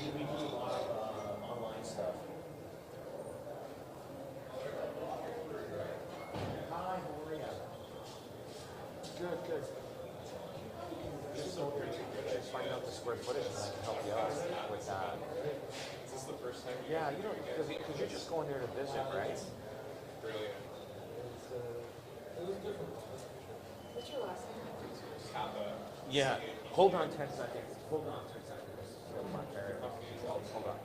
We do a lot of online stuff. Hi, how are you? Good, good. Just so we're just finding out the square footage and I can help you out with that. Is this the first time you Yeah, guys you are know, doing it? because you're just going there to visit, right? Brilliant. What's your last name? Kappa. Yeah. Hold on 10 seconds. Hold on 10 seconds. Hold on.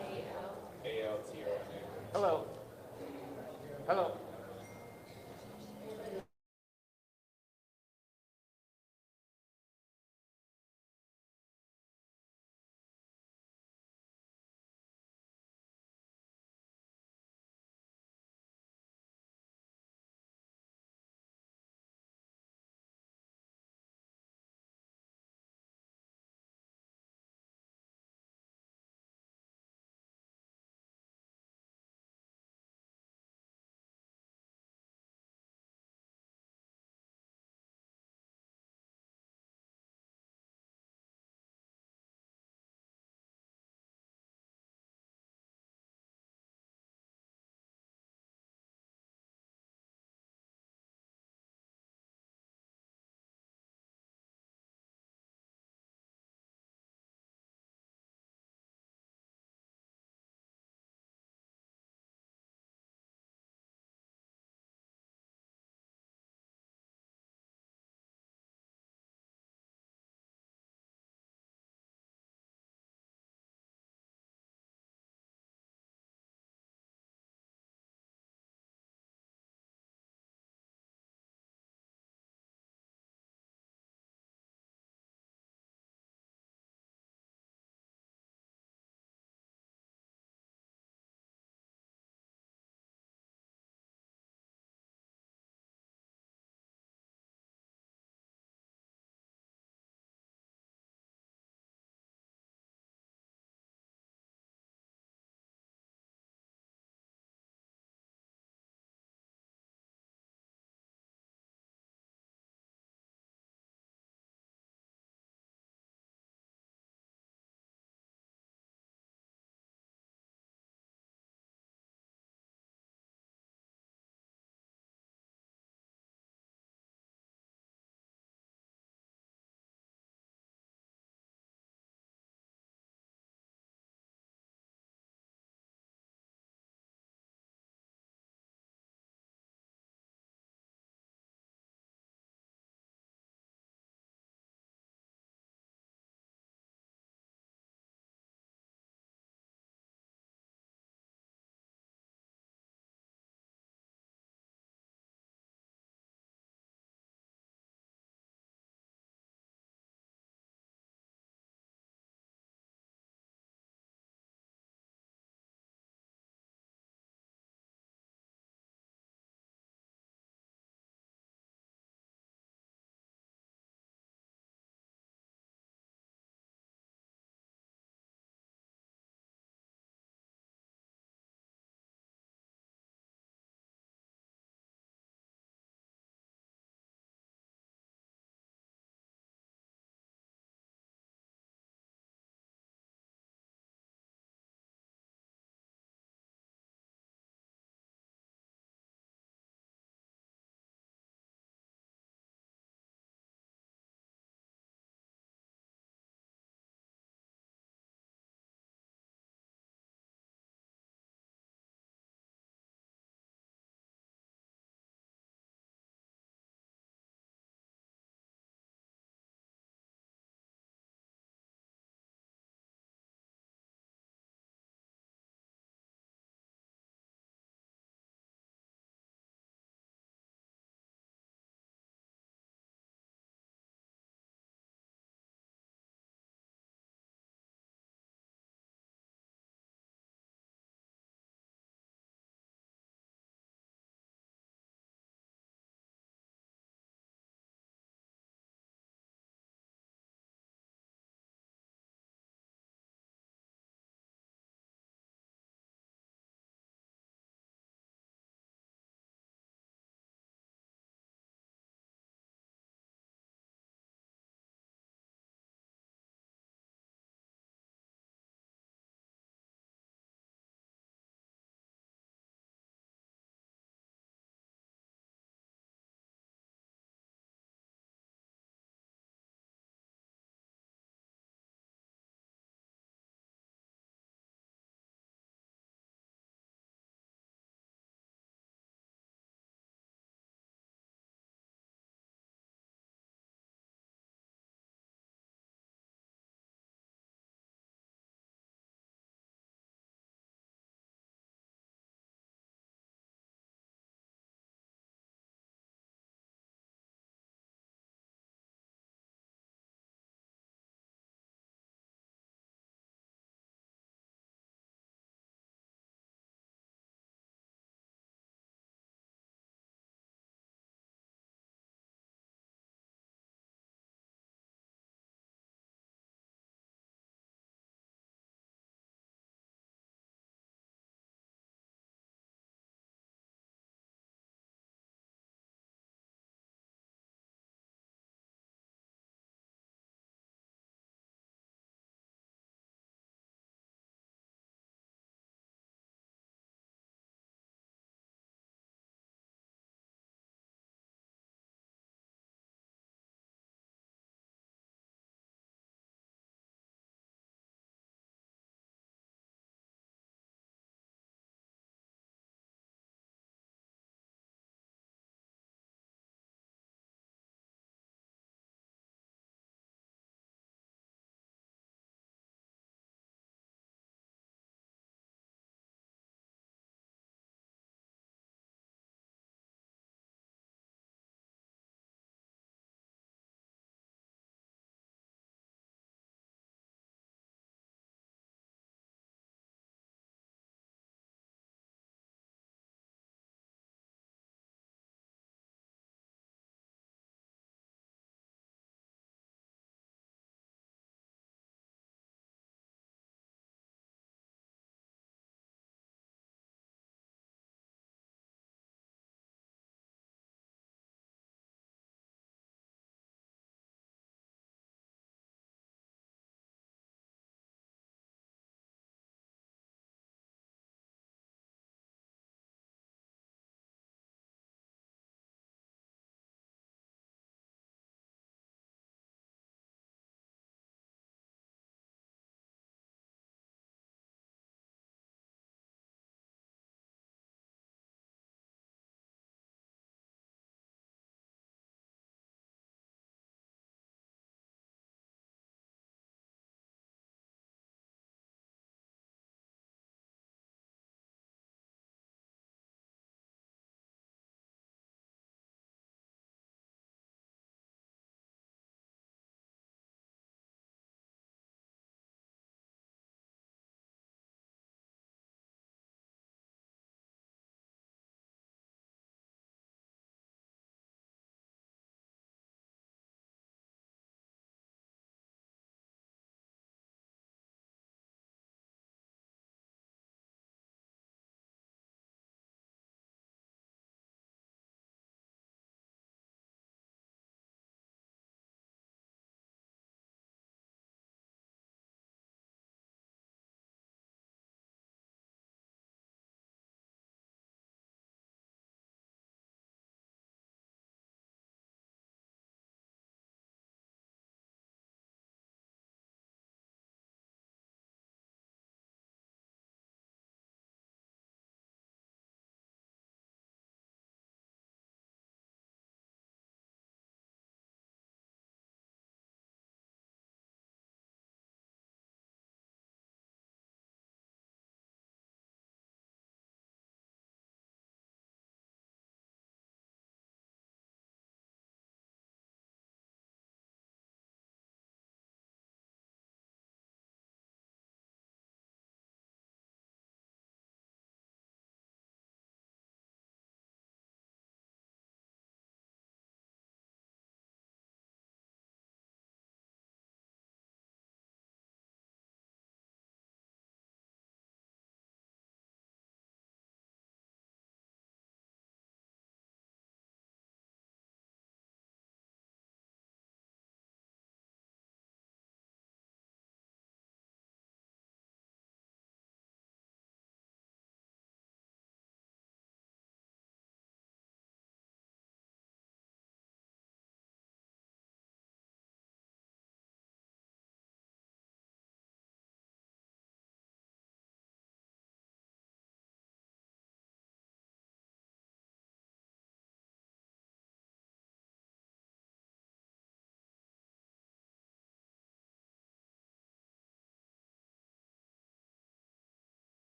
A-L? ALTRNA. Hello. Hello.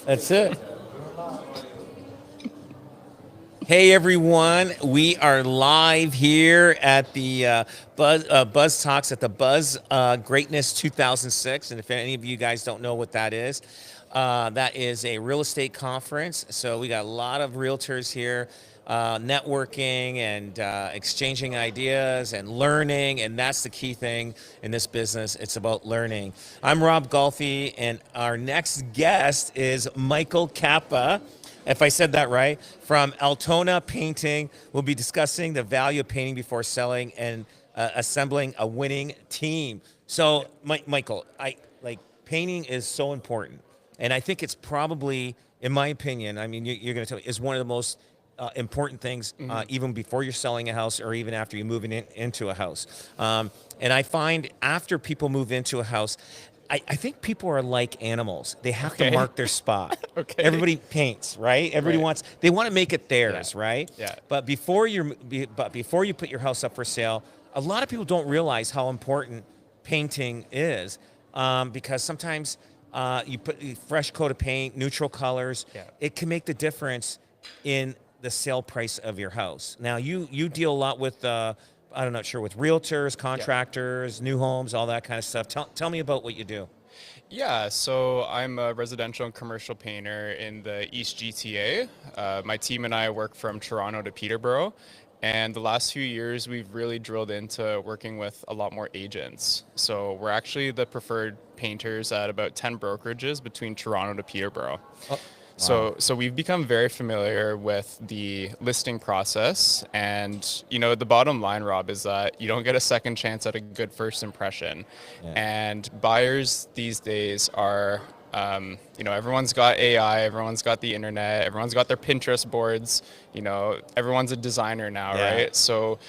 That's it. Hey everyone, we are live here at the Buzz Talks at the Buzz Greatness 2006. And if any of you guys don't know what that is a real estate conference. So we got a lot of realtors here networking and exchanging ideas and learning. And that's the key thing in this business. It's about learning. I'm Rob Golfi, and our next guest is Michael Kappa, if I said that right, from Altona Painting. We'll be discussing the value of painting before selling and assembling a winning team. So, Michael, painting is so important, and I think it's probably, in my opinion, I mean, you're going to tell me, is one of the most important things, even before you're selling a house or even after you're moving into a house. And I find after people move into a house, I think people are like animals. They have to mark their spot. Everybody paints, right? Everybody they want to make it theirs, right? Yeah. But before you put your house up for sale, a lot of people don't realize how important painting is, because sometimes you put a fresh coat of paint, neutral colors. Yeah. It can make the difference in the sale price of your house. Now, you deal a lot with I'm not sure, with realtors, contractors, new homes, all that kind of stuff. Tell me about what you do. Yeah, so I'm a residential and commercial painter in the East GTA. My team and I work from Toronto to Peterborough. And the last few years, we've really drilled into working with a lot more agents. So we're actually the preferred painters at about 10 brokerages between Toronto to Peterborough. Oh. So we've become very familiar with the listing process, and the bottom line, Rob, is that you don't get a second chance at a good first impression. Yeah. And buyers these days are, everyone's got AI, everyone's got the internet, everyone's got their Pinterest boards. Everyone's a designer now, right? So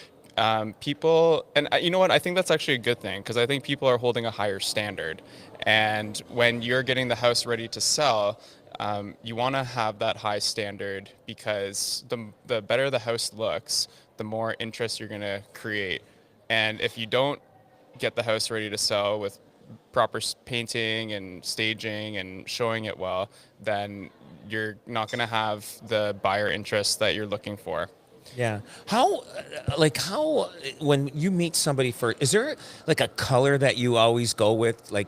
people, and you know what? I think that's actually a good thing, because I think people are holding a higher standard. And when you're getting the house ready to sell, you want to have that high standard, because the better the house looks, the more interest you're going to create. And if you don't get the house ready to sell with proper painting and staging and showing it well, then you're not going to have the buyer interest that you're looking for. Yeah. How, when you meet somebody is there like a color that you always go with? Like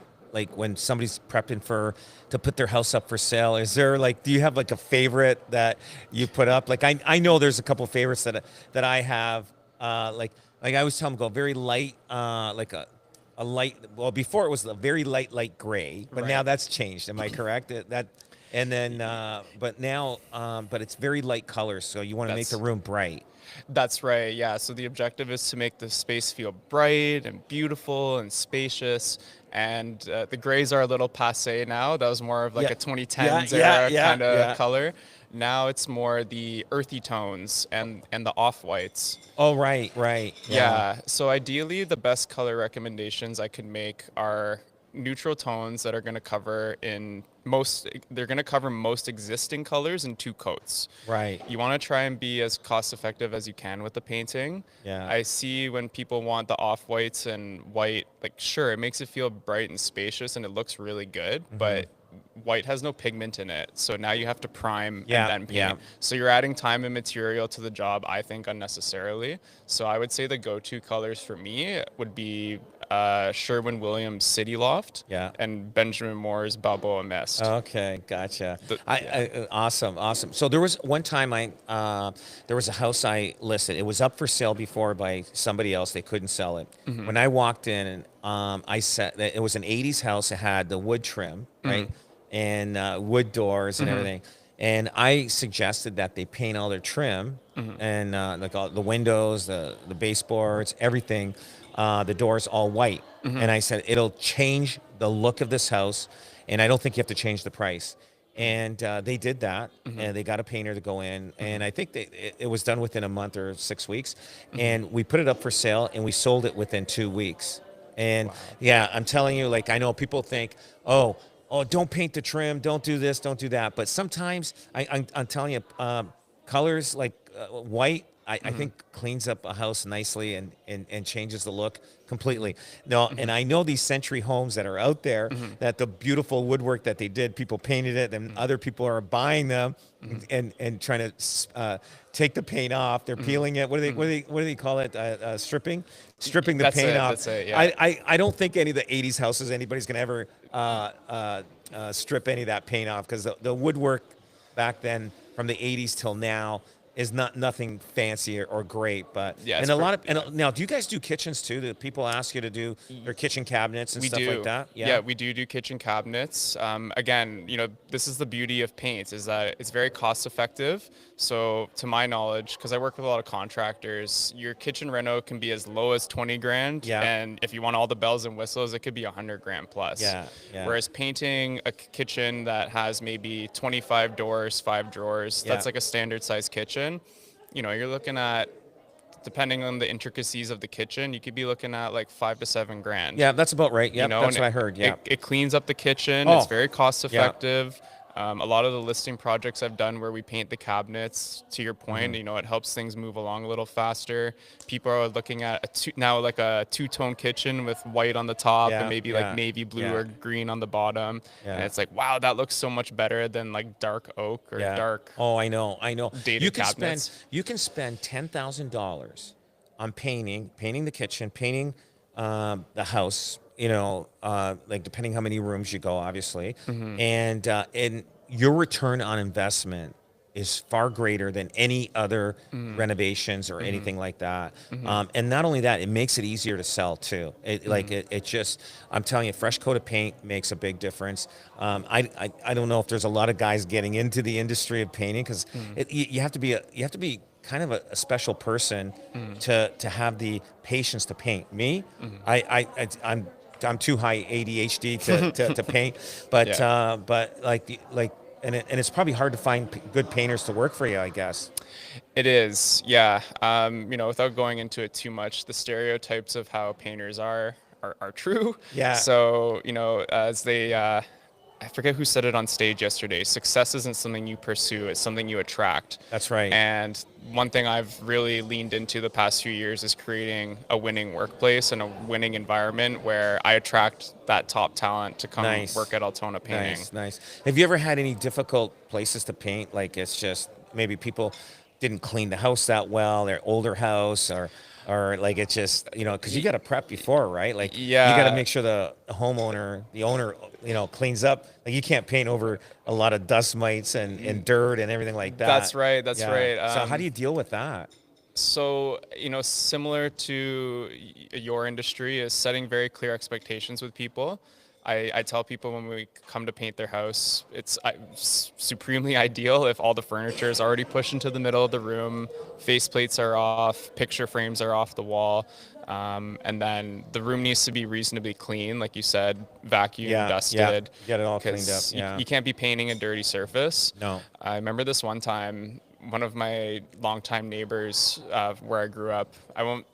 when somebody's prepping to put their house up for sale, is there do you have like a favorite that you put up? Like I know there's a couple of favorites that I have. Like I always tell them, go very light, like a light. Well, before it was a very light gray, but now that's changed. Am I correct? And then, but now, but it's very light colors. So you want to make the room bright. That's right, yeah. So the objective is to make the space feel bright and beautiful and spacious. And the grays are a little passé now. That was more of like a 2010s era kind of color. Now it's more the earthy tones and the off-whites. Oh, right. Yeah. So ideally, the best color recommendations I could make are neutral tones that are going to cover most existing colors in 2 coats. Right. You want to try and be as cost effective as you can with the painting. Yeah. I see when people want the off whites and white, sure, it makes it feel bright and spacious and it looks really good, but white has no pigment in it. So now you have to prime and then paint. Yeah. So you're adding time and material to the job, I think, unnecessarily. So I would say the go-to colors for me would be Sherwin-Williams City Loft and Benjamin Moore's Balboa Mist. Okay, gotcha. Awesome. So there was one time there was a house I listed. It was up for sale before by somebody else. They couldn't sell it. When I walked in, I said that it was an 80s house. It had the wood trim, right, and wood doors and everything. And I suggested that they paint all their trim and all the windows, the baseboards, everything. The doors all white. And I said, it'll change the look of this house, and I don't think you have to change the price. And they did that, and they got a painter to go in, and I think it was done within a month or 6 weeks. And we put it up for sale, and we sold it within 2 weeks. And yeah, I'm telling you, I know people think, oh, don't paint the trim, don't do this, don't do that. But sometimes, I'm telling you, colors like white, I think cleans up a house nicely and changes the look completely. No, and I know these Century homes that are out there, that the beautiful woodwork that they did, people painted it, and other people are buying them and trying to take the paint off. They're peeling it. What do they call it? Stripping the That's paint it, off. that's it, yeah. I don't think any of the '80s houses anybody's gonna ever strip any of that paint off, because the woodwork back then from the '80s till now is nothing fancy or great, but Yeah, and it's a lot of pretty- and now, do you guys do kitchens too? Do people ask you to do their kitchen cabinets and We stuff do. like that? Yeah, we do kitchen cabinets. Again, this is the beauty of paints, is that it's very cost effective. So to my knowledge, because I work with a lot of contractors, your kitchen reno can be as low as 20 grand. Yeah. And if you want all the bells and whistles, it could be 100 grand plus. Yeah, yeah. Whereas painting a kitchen that has maybe 25 doors, 5 drawers, Yeah. that's like a standard size kitchen. You're looking at, depending on the intricacies of the kitchen, you could be looking at like 5 to 7 grand. Yeah, that's about right. Yeah, You know, that's and what I heard. Yeah. it cleans up the kitchen. Oh, It's very cost effective. A lot of the listing projects I've done where we paint the cabinets, to your point, Mm-hmm. it helps things move along a little faster. People are looking at now like a two-tone kitchen with white on the top Yeah, and maybe yeah, like navy blue yeah. or green on the bottom. Yeah. And it's like, wow, that looks so much better than like dark oak or Yeah. dark. Oh, I know. dated You can cabinets. spend $10,000 on painting the kitchen, painting the house. Like depending how many rooms you go, obviously, and your return on investment is far greater than any other renovations or anything like that. And not only that, it makes it easier to sell too. It just, I'm telling you, fresh coat of paint makes a big difference. I don't know if there's a lot of guys getting into the industry of painting, because you have to be kind of a special person to have the patience to paint. Me, I'm too high ADHD to paint, but Yeah. and it's probably hard to find good painters to work for you, I guess. It is, yeah. Without going into it too much, the stereotypes of how painters are true. Yeah. So, as they, I forget who said it on stage yesterday, success isn't something you pursue, it's something you attract. That's right. And one thing I've really leaned into the past few years is creating a winning workplace and a winning environment where I attract that top talent to come Nice. work at Altona Painting. Nice. Have you ever had any difficult places to paint? Like it's just maybe people didn't clean the house that well, their older house, or like it's just, because you got to prep before, right? Like you got to Yeah. make sure the owner, cleans up. Like you can't paint over a lot of dust mites and dirt and everything like that. That's right, that's Yeah. right. So how do you deal with that? So, similar to your industry is setting very clear expectations with people. I tell people when we come to paint their house, it's supremely ideal if all the furniture is already pushed into the middle of the room, faceplates are off, picture frames are off the wall, and then the room needs to be reasonably clean, like you said, vacuum, dusted. Get it all cleaned 'cause up. Yeah. you can't be painting a dirty surface. No. I remember this one time, one of my longtime neighbors where I grew up, I won't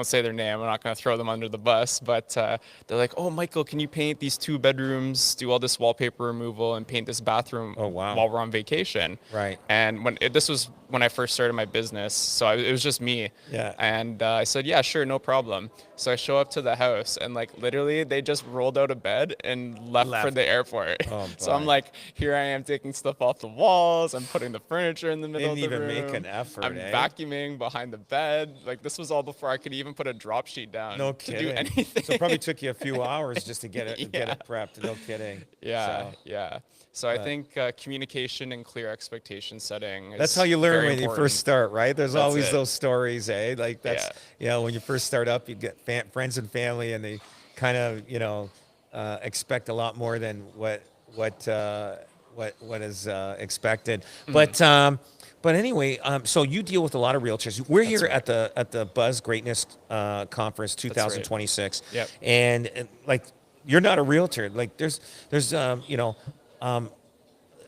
say their name, I'm not going to throw them under the bus, but they're like, oh, Michael, can you paint these 2 bedrooms, do all this wallpaper removal and paint this bathroom Oh, wow. while we're on vacation? Right. And this was when I first started my business, so it was just me. Yeah. And I said, yeah, sure, no problem. So I show up to the house, and like literally, they just rolled out of bed and left for Left. the airport. Oh, So I'm boy. like, here I am taking stuff off the walls. I'm putting the furniture in the middle Didn't of the even room. make an effort, I'm eh? vacuuming behind the bed. Like this was all before I could even put a drop sheet down. No to kidding. do anything. So it probably took you a few hours just to get it Yeah. prepped. No kidding. Yeah, So, yeah. So I think communication and clear expectation setting. that's is how you learn very when you important. first start, right? There's That's always it. those stories, eh? Like that's, Yeah. when you first start up, you get friends and family, and they kind of, expect a lot more than what is expected. Mm-hmm. But anyway, so you deal with a lot of realtors. We're here at the Buzz Greatness Conference 2026. Yep. And like you're not a realtor. Like there's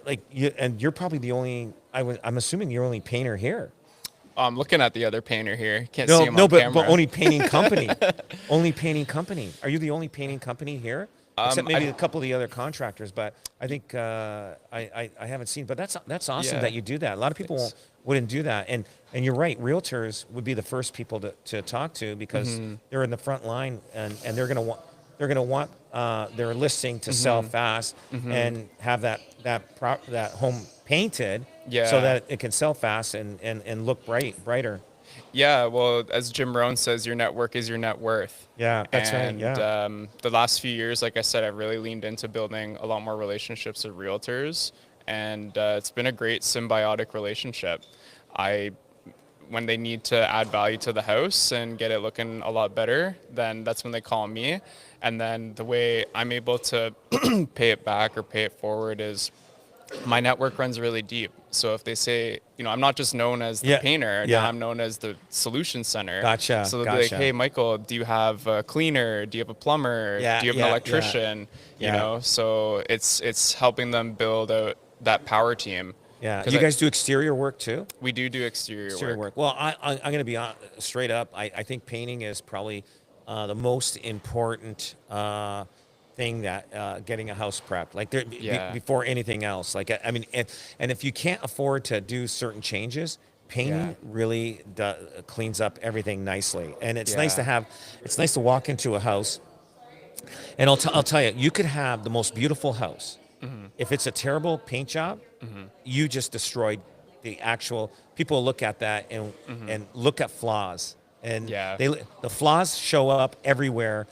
like you, and you're probably the only. I'm assuming you're only painter here. I'm looking at the other painter here. Can't see him No, on but camera. only painting company. Only painting company. Are you the only painting company here? Except maybe I- a couple of the other contractors, but I think I haven't seen. But that's awesome Yeah. that you do that. A lot of people wouldn't do that. And you're right, realtors would be the first people to talk to because they're in the front line and they're gonna want their listing to sell fast and have that home painted so Yeah. that it can sell fast and look brighter. Yeah, well, as Jim Rohn says, your network is your net worth. Yeah, that's right. And Yeah. the last few years, like I said, I've really leaned into building a lot more relationships with realtors, and it's been a great symbiotic relationship. I, when they need to add value to the house and get it looking a lot better, then that's when they call me. And then the way I'm able to pay it back or pay it forward is my network runs really deep. So if they say, I'm not just known as the Yeah. painter, now Yeah. I'm known as the solution center. Gotcha. So they'll be like, Gotcha. hey, Michael, do you have a cleaner? Do you have a plumber? Yeah, Do you have yeah, an yeah. electrician? Yeah. So it's helping them build out that power team. Yeah. 'Cause You guys do exterior work too? we do exterior Exterior work. work. Well, I'm going to be straight up. I think painting is probably the most important thing that getting a house prepped, like Yeah. before anything else. Like I mean, and if you can't afford to do certain changes, painting Yeah. really cleans up everything nicely. And it's nice to Yeah. have. It's nice to walk into a house, and I'll tell you, you could have the most beautiful house. If it's a terrible paint job, you just destroyed the actual. People look at that and look at flaws, and Yeah. the flaws show up everywhere,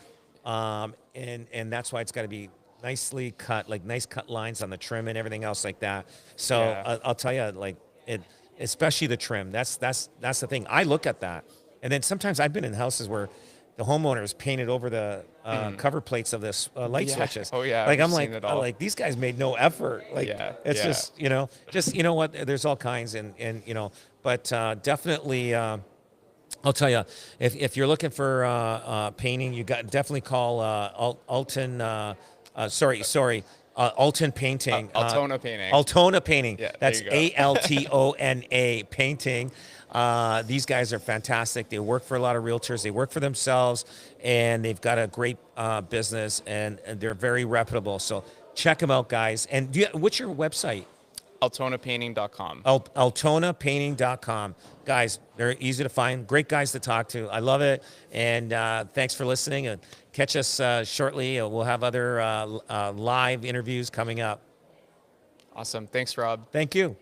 and that's why it's got to be nicely cut, like nice cut lines on the trim and everything else like that. So Yeah. I'll tell you, like it, especially the trim. That's the thing. I look at that, and then sometimes I've been in houses where the homeowners painted over the cover plates of this light Yeah. switches. Oh, yeah, Like we've I'm like, seen it all. like these guys made no effort. Like Yeah, it's yeah. just you know what? There's all kinds and but definitely. I'll tell you, if you're looking for painting, you got definitely call Alton. Alton Painting. Altona Painting. Altona Painting. Yeah, there That's you go. Altona Painting. These guys are fantastic. They work for a lot of realtors. They work for themselves, and they've got a great business, and they're very reputable. So check them out, guys. And what's your website? AltonaPainting.com. AltonaPainting.com. Guys, they're easy to find. Great guys to talk to. I love it. And thanks for listening. And catch us shortly. We'll have other live interviews coming up. Awesome. Thanks, Rob. Thank you.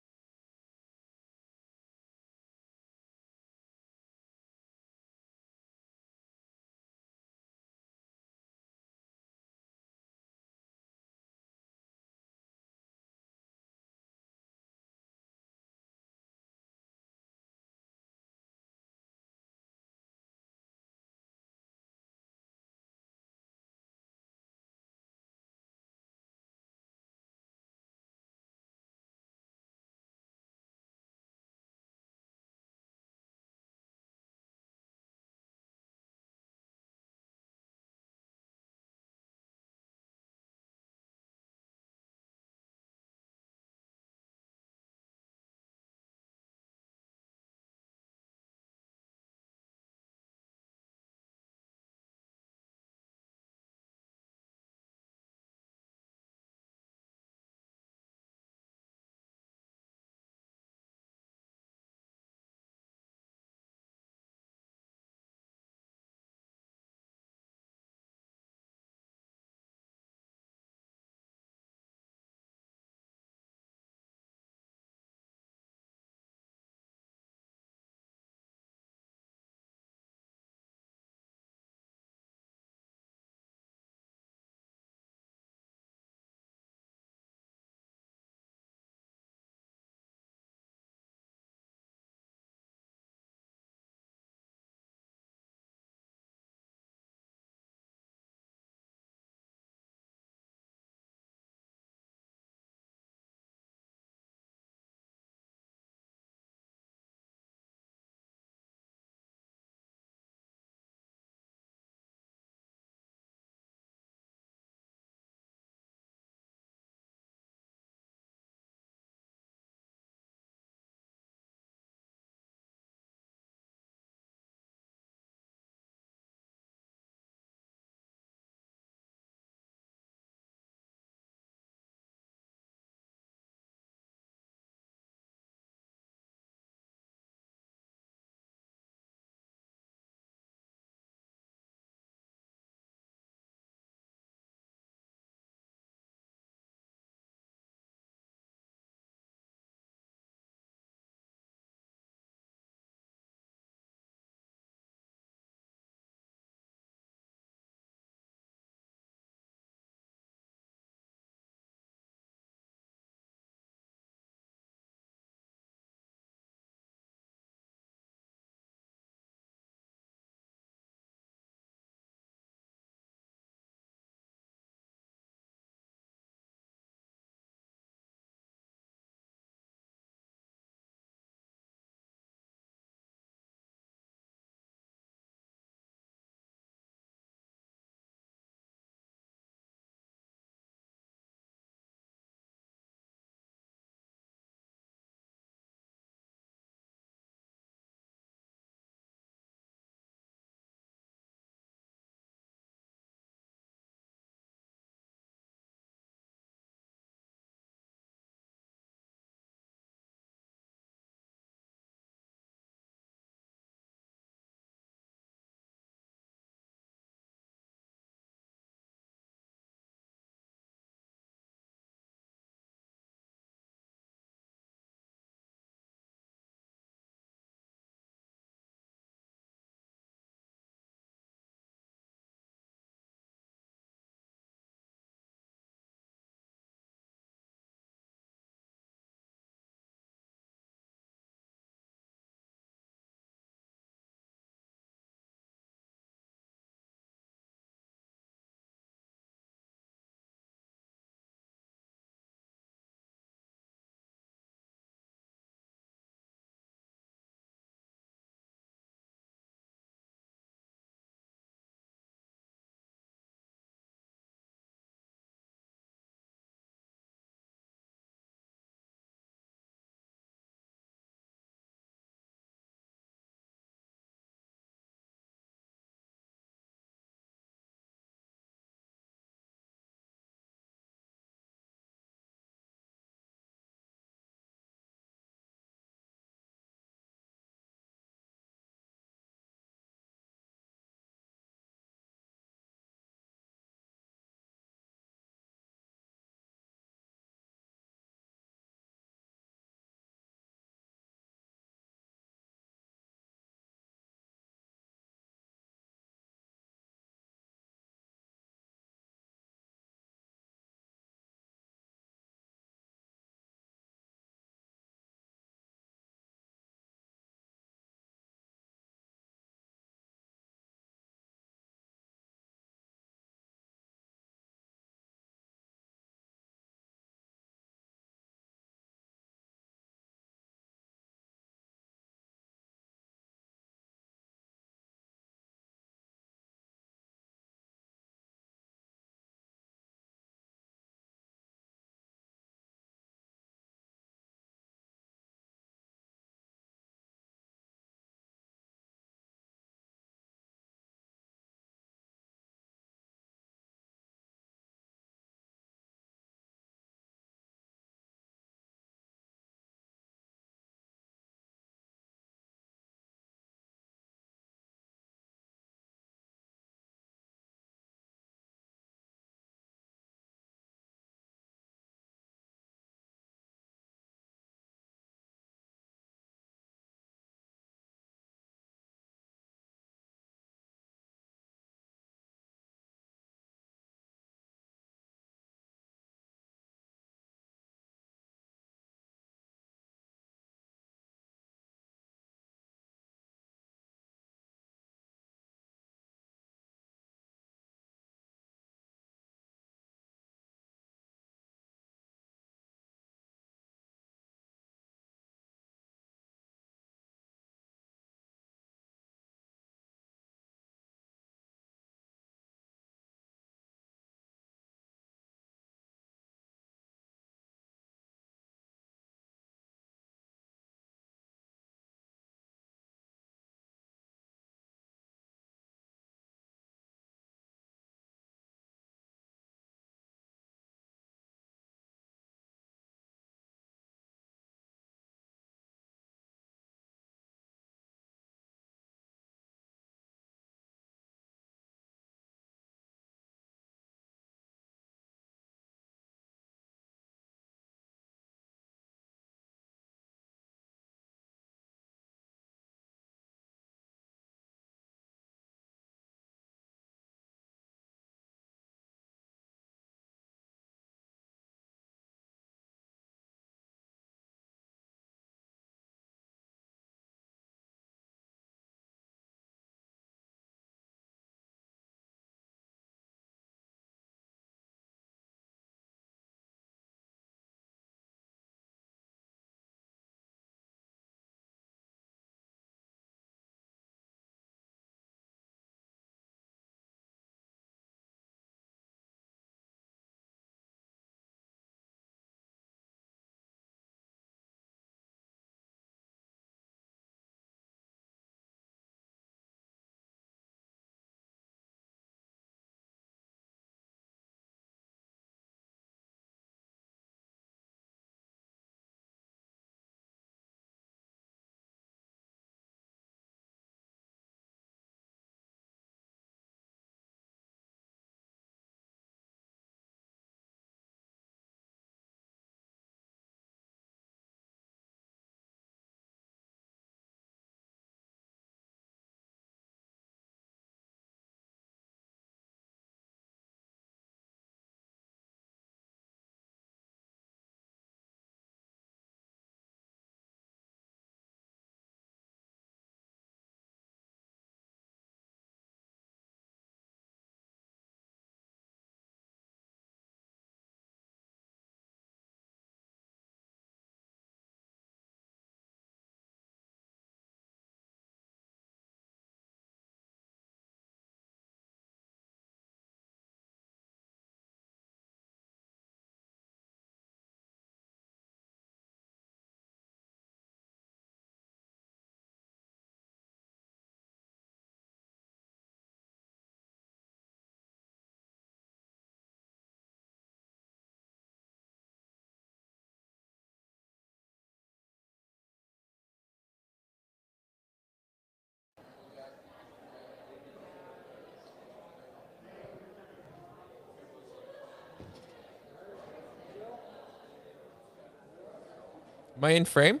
Am I in frame?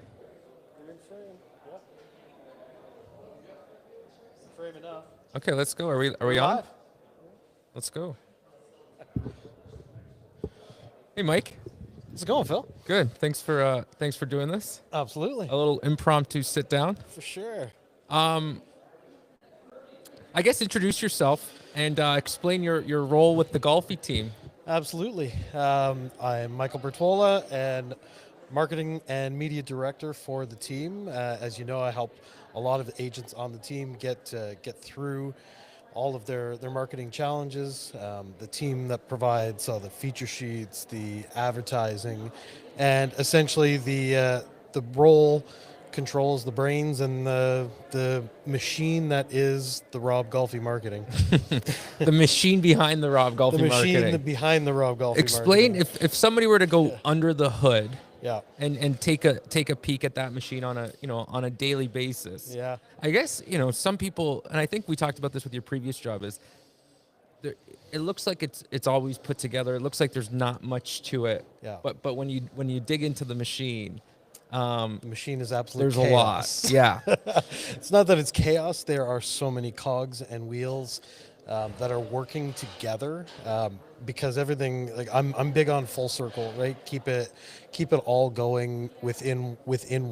You're in frame. Yep. Frame enough. Okay, let's go. Are we on? Live. Let's go. Hey, Mike. How's it going, Phil? Good. Thanks for doing this. Absolutely. A little impromptu sit down. For sure. I guess introduce yourself and explain your role with the Golfi team. Absolutely. I'm Michael Bertola and marketing and media director for the team. As you know, I help a lot of the agents on the team get through all of their marketing challenges. The team that provides all the feature sheets, the advertising, and essentially the role controls the brains and the machine that is the Rob Golfi marketing. The machine behind the Rob Golfi The machine marketing. behind the Rob Golfi Explain marketing. if somebody were to go under the hood Yeah. and take a peek at that machine on a daily basis. Yeah. I guess, some people, and I think we talked about this with your previous job, is it looks like it's always put together. It looks like there's not much to it. Yeah. But when you dig into the machine, The machine is absolute there's chaos. a lot. Yeah. It's not that it's chaos. There are so many cogs and wheels that are working together because everything. Like I'm big on full circle, right? Keep it all going within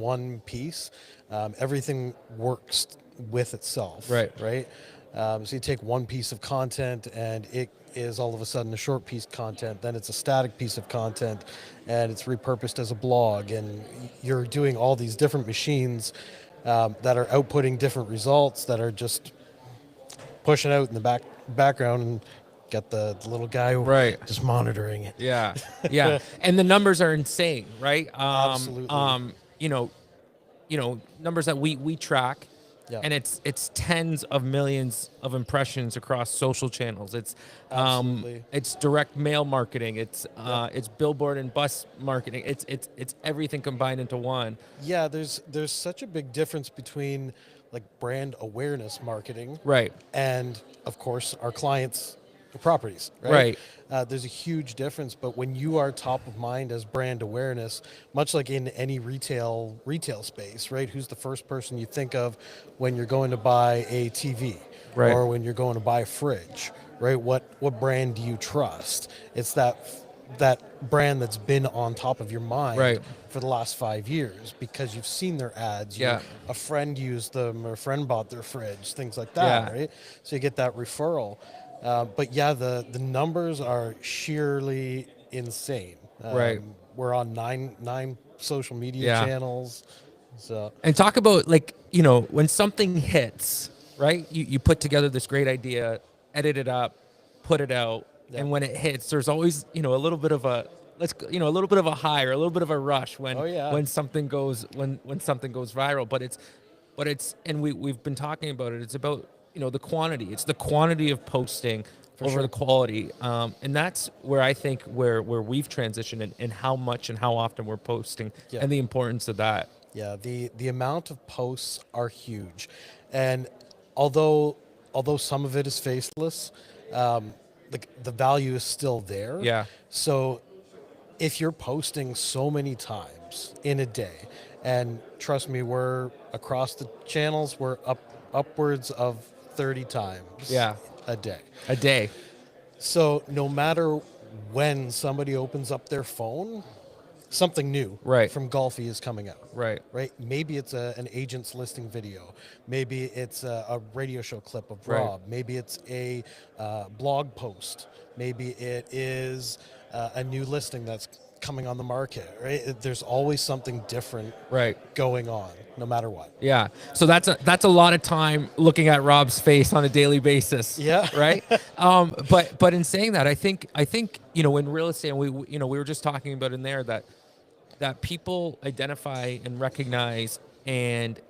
one piece. Everything works with itself. Right. Right. So you take one piece of content and it is all of a sudden a short piece of content, then it's a static piece of content and it's repurposed as a blog, and you're doing all these different machines that are outputting different results that are just pushing out in the background and get the little guy Right. just monitoring it. Yeah. Yeah. And the numbers are insane, right? Absolutely. Numbers that we track. Yeah. And it's tens of millions of impressions across social channels. It's Absolutely. it's direct mail marketing. It's billboard and bus marketing. It's everything combined into one. Yeah, there's such a big difference between like brand awareness marketing, Right. and of course our clients' properties, right? Right. There's a huge difference, but when you are top of mind as brand awareness, much like in any retail space, right? Who's the first person you think of when you're going to buy a TV, Right. or when you're going to buy a fridge, right? What brand do you trust? It's that brand that's been on top of your mind Right. for the last 5 years because you've seen their ads. Yeah. A friend used them, or a friend bought their fridge, things like that, Yeah. right? So you get that referral. But yeah, the numbers are sheerly insane. Right. We're on nine social media Yeah. channels. So And talk about when something hits, right? You put together this great idea, edit it up, put it out, Yeah. and when it hits, there's always a little bit of a a little bit of a high or a little bit of a rush when Oh, yeah. when something goes viral. But it's and we've been talking about it. It's about the quantity. It's the quantity of posting over sure. the quality, and that's where I think where we've transitioned and how much and how often we're posting Yeah. and the importance of that. yeah, the amount of posts are huge, and although some of it is faceless, the value is still there. Yeah. So if you're posting so many times in a day, and trust me, we're across the channels, we're upwards of 30 times Yeah. a day. A day. So no matter when somebody opens up their phone, something new Right. from Golfi is coming out. Right. Right? Maybe it's an agent's listing video. Maybe it's a radio show clip of Right. Rob. Maybe it's a blog post. Maybe it is a new listing that's coming on the market. Right? There's always something different Right. going on, no matter what. Yeah. So that's a lot of time looking at Rob's face on a daily basis. Yeah. Right. But in saying that, I think in real estate, and we were just talking about in there that people identify and recognize and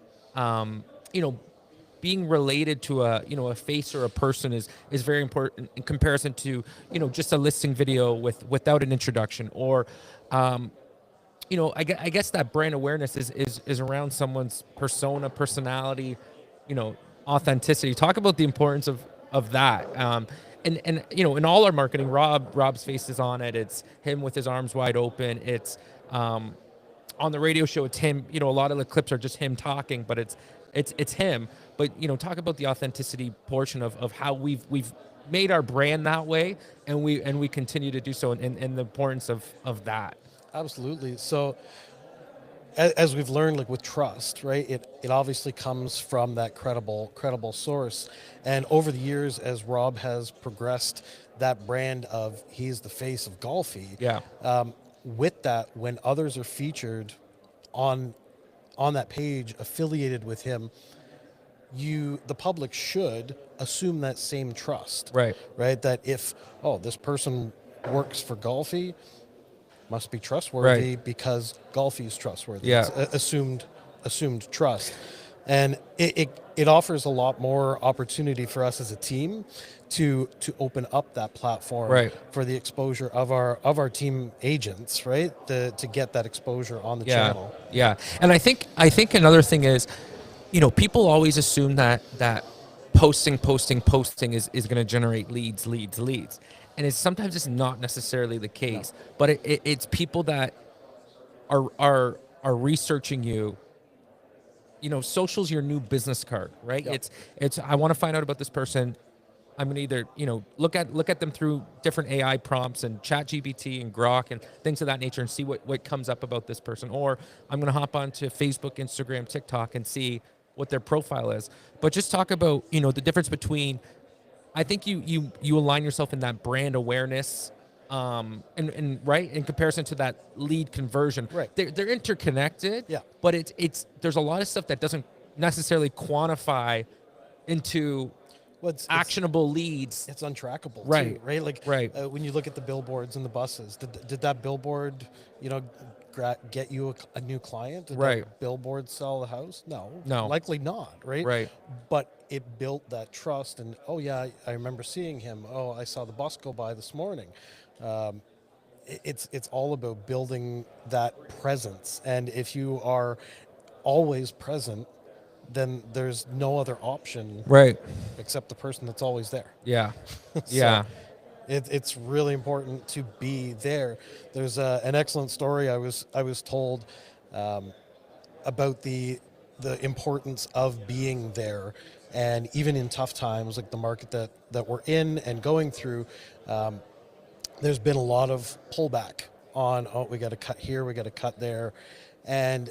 being related to a face or a person is very important in comparison to just a listing video without an introduction, or I guess that brand awareness is around someone's persona, personality, authenticity. Talk about the importance of that. And in all our marketing, Rob's face is on it. It's him with his arms wide open. It's on the radio show, it's him. You know, a lot of the clips are just him talking, but it's him. But you know, talk about the authenticity portion of how we've made our brand that way, and we continue to do so, and the importance of that. Absolutely. So as we've learned, like with trust, right? It obviously comes from that credible source. And over the years, as Rob has progressed that brand of he's the face of Golfy, Yeah. with that, when others are featured on that page affiliated with him, the public should assume that same trust. Right. Right? That if, oh, this person works for Golfy, must be trustworthy because Golfy is trustworthy. Yeah. It's assumed trust. And it offers a lot more opportunity for us as a team to open up that platform Right. for the exposure of our team agents, right? To get that exposure on the channel. Yeah. And I think another thing is, you know, people always assume that posting is going to generate leads. And sometimes it's not necessarily the case, but it's people that are researching you. You know, social's your new business card, right? Yep. It's I want to find out about this person. I'm gonna either, you know, look at them through different AI prompts and ChatGPT and Grok and things of that nature and see what comes up about this person, or I'm gonna hop onto Facebook, Instagram, TikTok and see what their profile is. But just talk about, you know, the difference between, I think you align yourself in that brand awareness, and right in comparison to that lead conversion. Right. They're interconnected. Yeah. But it's there's a lot of stuff that doesn't necessarily quantify into Well, it's actionable leads. it's untrackable, Right. too, right? Like Right. When you look at the billboards and the buses, did that billboard, you know, get you a new client? Did Right. that billboard sell the house? No, No. likely not, right? Right. But it built that trust, and oh yeah, I remember seeing him. Oh, I saw the bus go by this morning. It's all about building that presence, and if you are always present, then there's no other option Right. except the person that's always there. Yeah. Yeah. It's really important to be there. There's an excellent story I was told about the importance of being there, and even in tough times like the market that we're in and going through, there's been a lot of pullback on, oh, we got to cut here, we got to cut there, and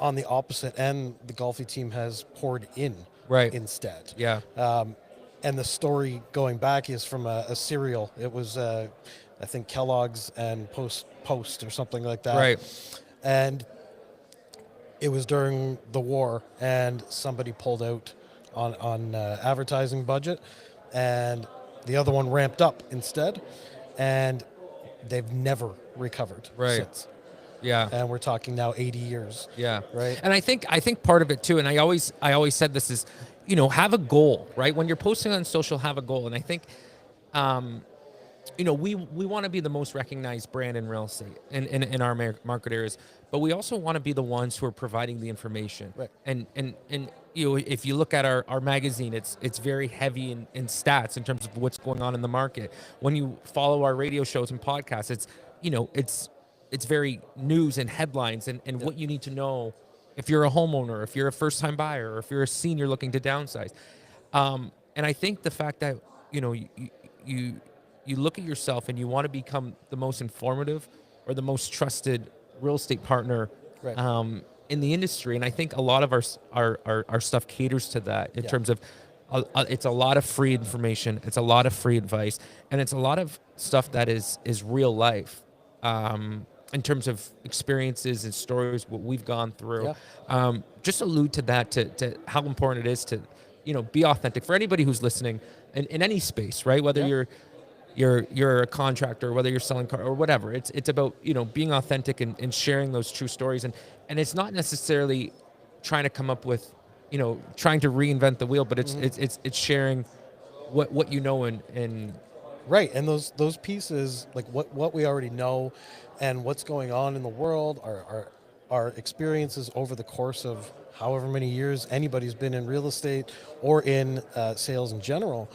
on the opposite end, the Golfy team has poured in Right. instead. Yeah. And the story going back is from a cereal. It was, I think, Kellogg's and Post or something like that. Right. And it was during the war, and somebody pulled out on advertising budget, and the other one ramped up instead, and they've never recovered Right. since. Yeah. And we're talking now 80 years. Yeah. Right. And I think part of it too, and I always said this is, you know, have a goal, right? When you're posting on social, have a goal. And I think, you know, we want to be the most recognized brand in real estate in our market areas, but we also want to be the ones who are providing the information. Right. And you know, if you look at our magazine, it's very heavy in stats in terms of what's going on in the market. When you follow our radio shows and podcasts, it's, you know, it's very news and headlines and what you need to know if you're a homeowner, if you're a first-time buyer, or if you're a senior looking to downsize. And I think the fact that, you know, you look at yourself and you want to become the most informative or the most trusted real estate partner Right. in the industry, and I think a lot of our stuff caters to that in Yeah. terms of it's a lot of free information, it's a lot of free advice, and it's a lot of stuff that is real life. In terms of experiences and stories, what we've gone through. Just allude to that, to how important it is to, you know, be authentic for anybody who's listening in any space, right? Whether you're a contractor, whether you're selling car or whatever. It's about, you know, being authentic and sharing those true stories. And it's not necessarily trying to come up with, you know, trying to reinvent the wheel, but it's sharing what you know and Right, and those pieces, like what we already know, and what's going on in the world, our experiences over the course of however many years anybody's been in real estate or in sales in general.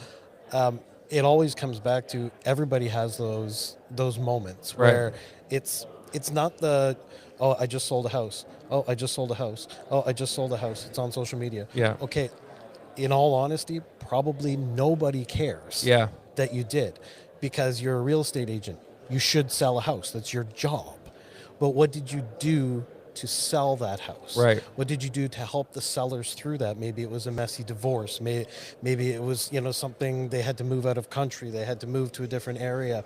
It always comes back to everybody has those moments Right. where it's not the Oh, I just sold a house. Oh, I just sold a house. Oh, I just sold a house. It's on social media. Yeah. Okay. In all honesty, probably nobody cares Yeah. that you did, because you're a real estate agent. You should sell a house. That's your job. But what did you do to sell that house? Right. What did you do to help the sellers through that? Maybe it was a messy divorce. Maybe it was, something they had to move out of country. They had to move to a different area.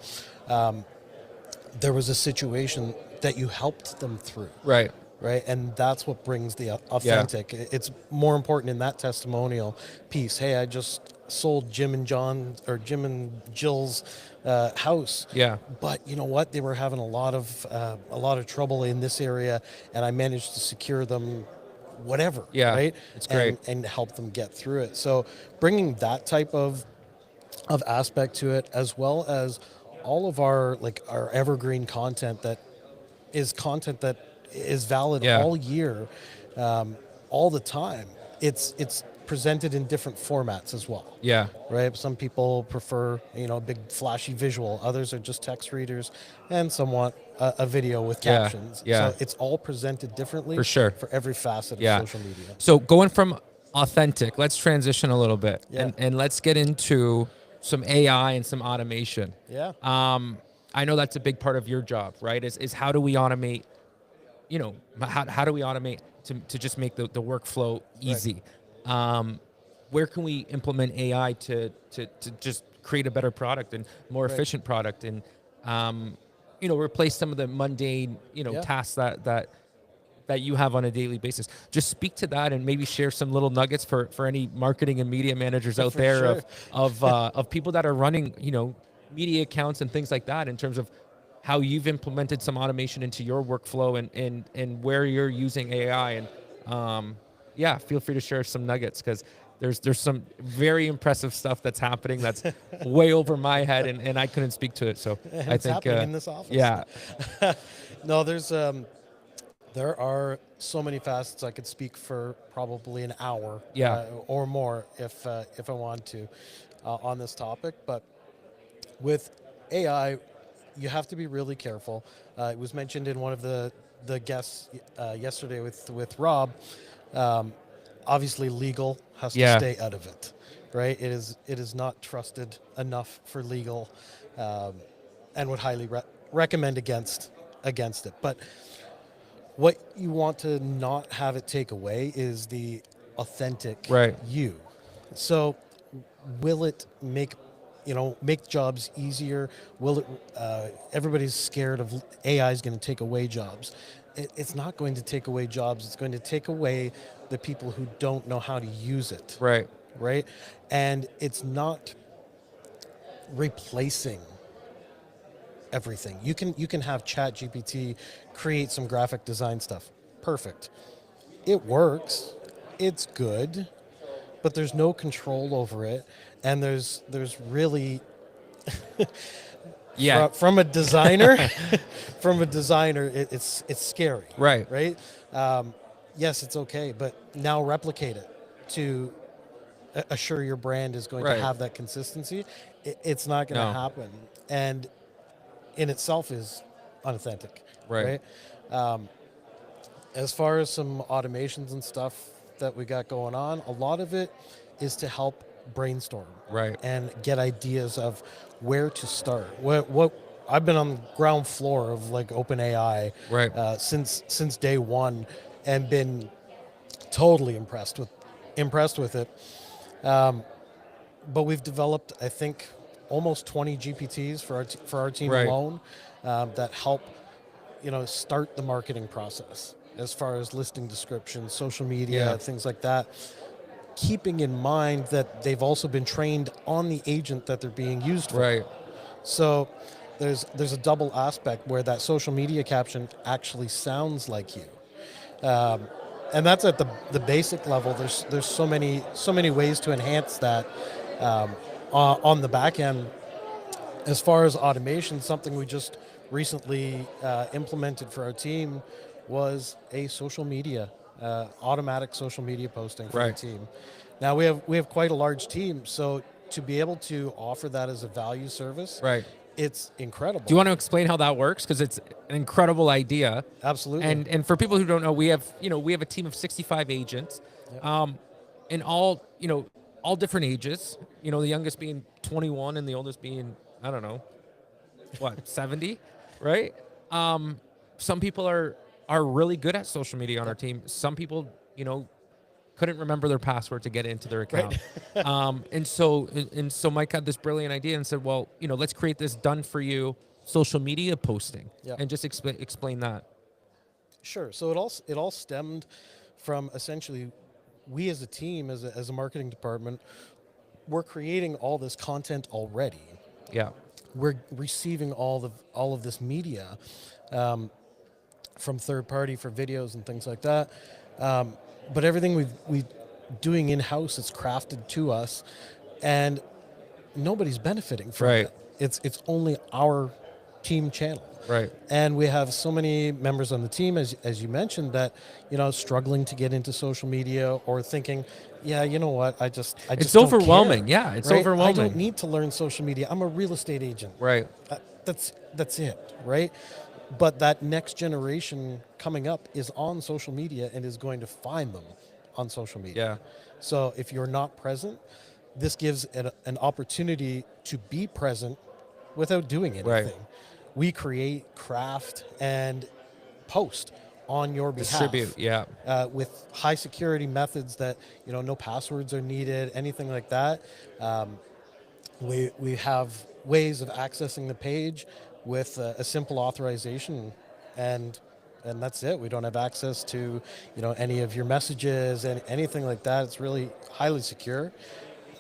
There was a situation that you helped them through. Right. Right, and that's what brings the authentic. It's more important in that testimonial piece. Hey, I just sold Jim and Jill's house. Yeah. But you know what? They were having a lot of trouble in this area, and I managed to secure them whatever. Yeah, right. it's great. And help them get through it. So bringing that type of aspect to it, as well as all of our evergreen content that is valid Yeah. all year, all the time. It's presented in different formats as well. Yeah. Right. Some people prefer a big flashy visual. Others are just text readers, and some want a video with Yeah, captions. yeah. So it's all presented differently For sure. for every facet Yeah. of social media. So going from authentic, let's transition a little bit, Yeah. and let's get into some AI and some automation. Yeah. I know that's a big part of your job, right? Is how do we automate? How do we automate to just make the workflow easy? Where can we implement AI to just create a better product and more Right. efficient product, and replace some of the mundane Yeah. tasks that you have on a daily basis? Just speak to that and maybe share some little nuggets for any marketing and media managers out For there sure. of people that are running media accounts and things like that, in terms of how you've implemented some automation into your workflow, and where you're using AI. And feel free to share some nuggets, because there's some very impressive stuff that's happening that's way over my head, and I couldn't speak to it. So I It's think happening in this office. yeah, No, there are so many facets. I could speak for probably an hour, Yeah. or more if I want to, on this topic. But with AI, you have to be really careful. It was mentioned in one of the guests yesterday with Rob. Obviously, legal has to Yeah. stay out of it, right? It is not trusted enough for legal, and would highly recommend against it. But what you want to not have it take away is the authentic Right. you. So will it make jobs easier? Will it? Everybody's scared of AI is going to take away jobs. It's not going to take away jobs. It's going to take away the people who don't know how to use it. right, Right? And it's not replacing everything. You can have ChatGPT create some graphic design stuff. Perfect. It works. It's good, but there's no control over it, and there's really yeah, from a designer it's scary. right, Right. Yes, it's okay, but now replicate it to assure your brand is going Right. to have that consistency. It's not going to No. happen, and in itself is unauthentic. Right. As far as some automations and stuff that we got going on, a lot of it is to help brainstorm, Right. and get ideas of where to start. What I've been on the ground floor of OpenAI, Right. since day one, and been totally impressed with it. But we've developed, I think, almost 20 GPTs for our team Right. alone, that help start the marketing process as far as listing descriptions, social media, Yeah. things like that. Keeping in mind that they've also been trained on the agent that they're being used for. Right. So there's a double aspect where that social media caption actually sounds like you, and that's at the basic level. There's so many ways to enhance that on the back end. As far as automation, something we just recently implemented for our team was a social media automatic social media posting for Right. the team. Now we have quite a large team, so to be able to offer that as a value service, Right. it's incredible. Do you want to explain how that works? Because it's an incredible idea. Absolutely. And for people who don't know, we have a team of 65 agents, in all all different ages. The youngest being 21 and the oldest being, I don't know, what, 70, right? Some people are really good at social media on our team. Some people, couldn't remember their password to get into their account. And so Mike had this brilliant idea and said, well, let's create this done for you social media posting. Yeah. And just explain that. Sure. So it all stemmed from essentially we as a team, as a marketing department, we're creating all this content already. Yeah. We're receiving all of this media from third party for videos and things like that. But everything we doing in house, it's crafted to us, and nobody's benefiting from Right. it. It's only our team channel. Right. And we have so many members on the team, as you mentioned, that struggling to get into social media or thinking, yeah, you know what, I just It's don't overwhelming. care, Yeah, it's right? overwhelming. I don't need to learn social media. I'm a real estate agent. Right. That's it, right? But that next generation coming up is on social media and is going to find them on social media. Yeah. So if you're not present, this gives an opportunity to be present without doing anything. Right. We create, craft, and post on your behalf. Distribute. Yeah. With high security methods that, no passwords are needed, anything like that. We have ways of accessing the page with a simple authorization, and that's it. We don't have access to any of your messages and anything like that. It's really highly secure,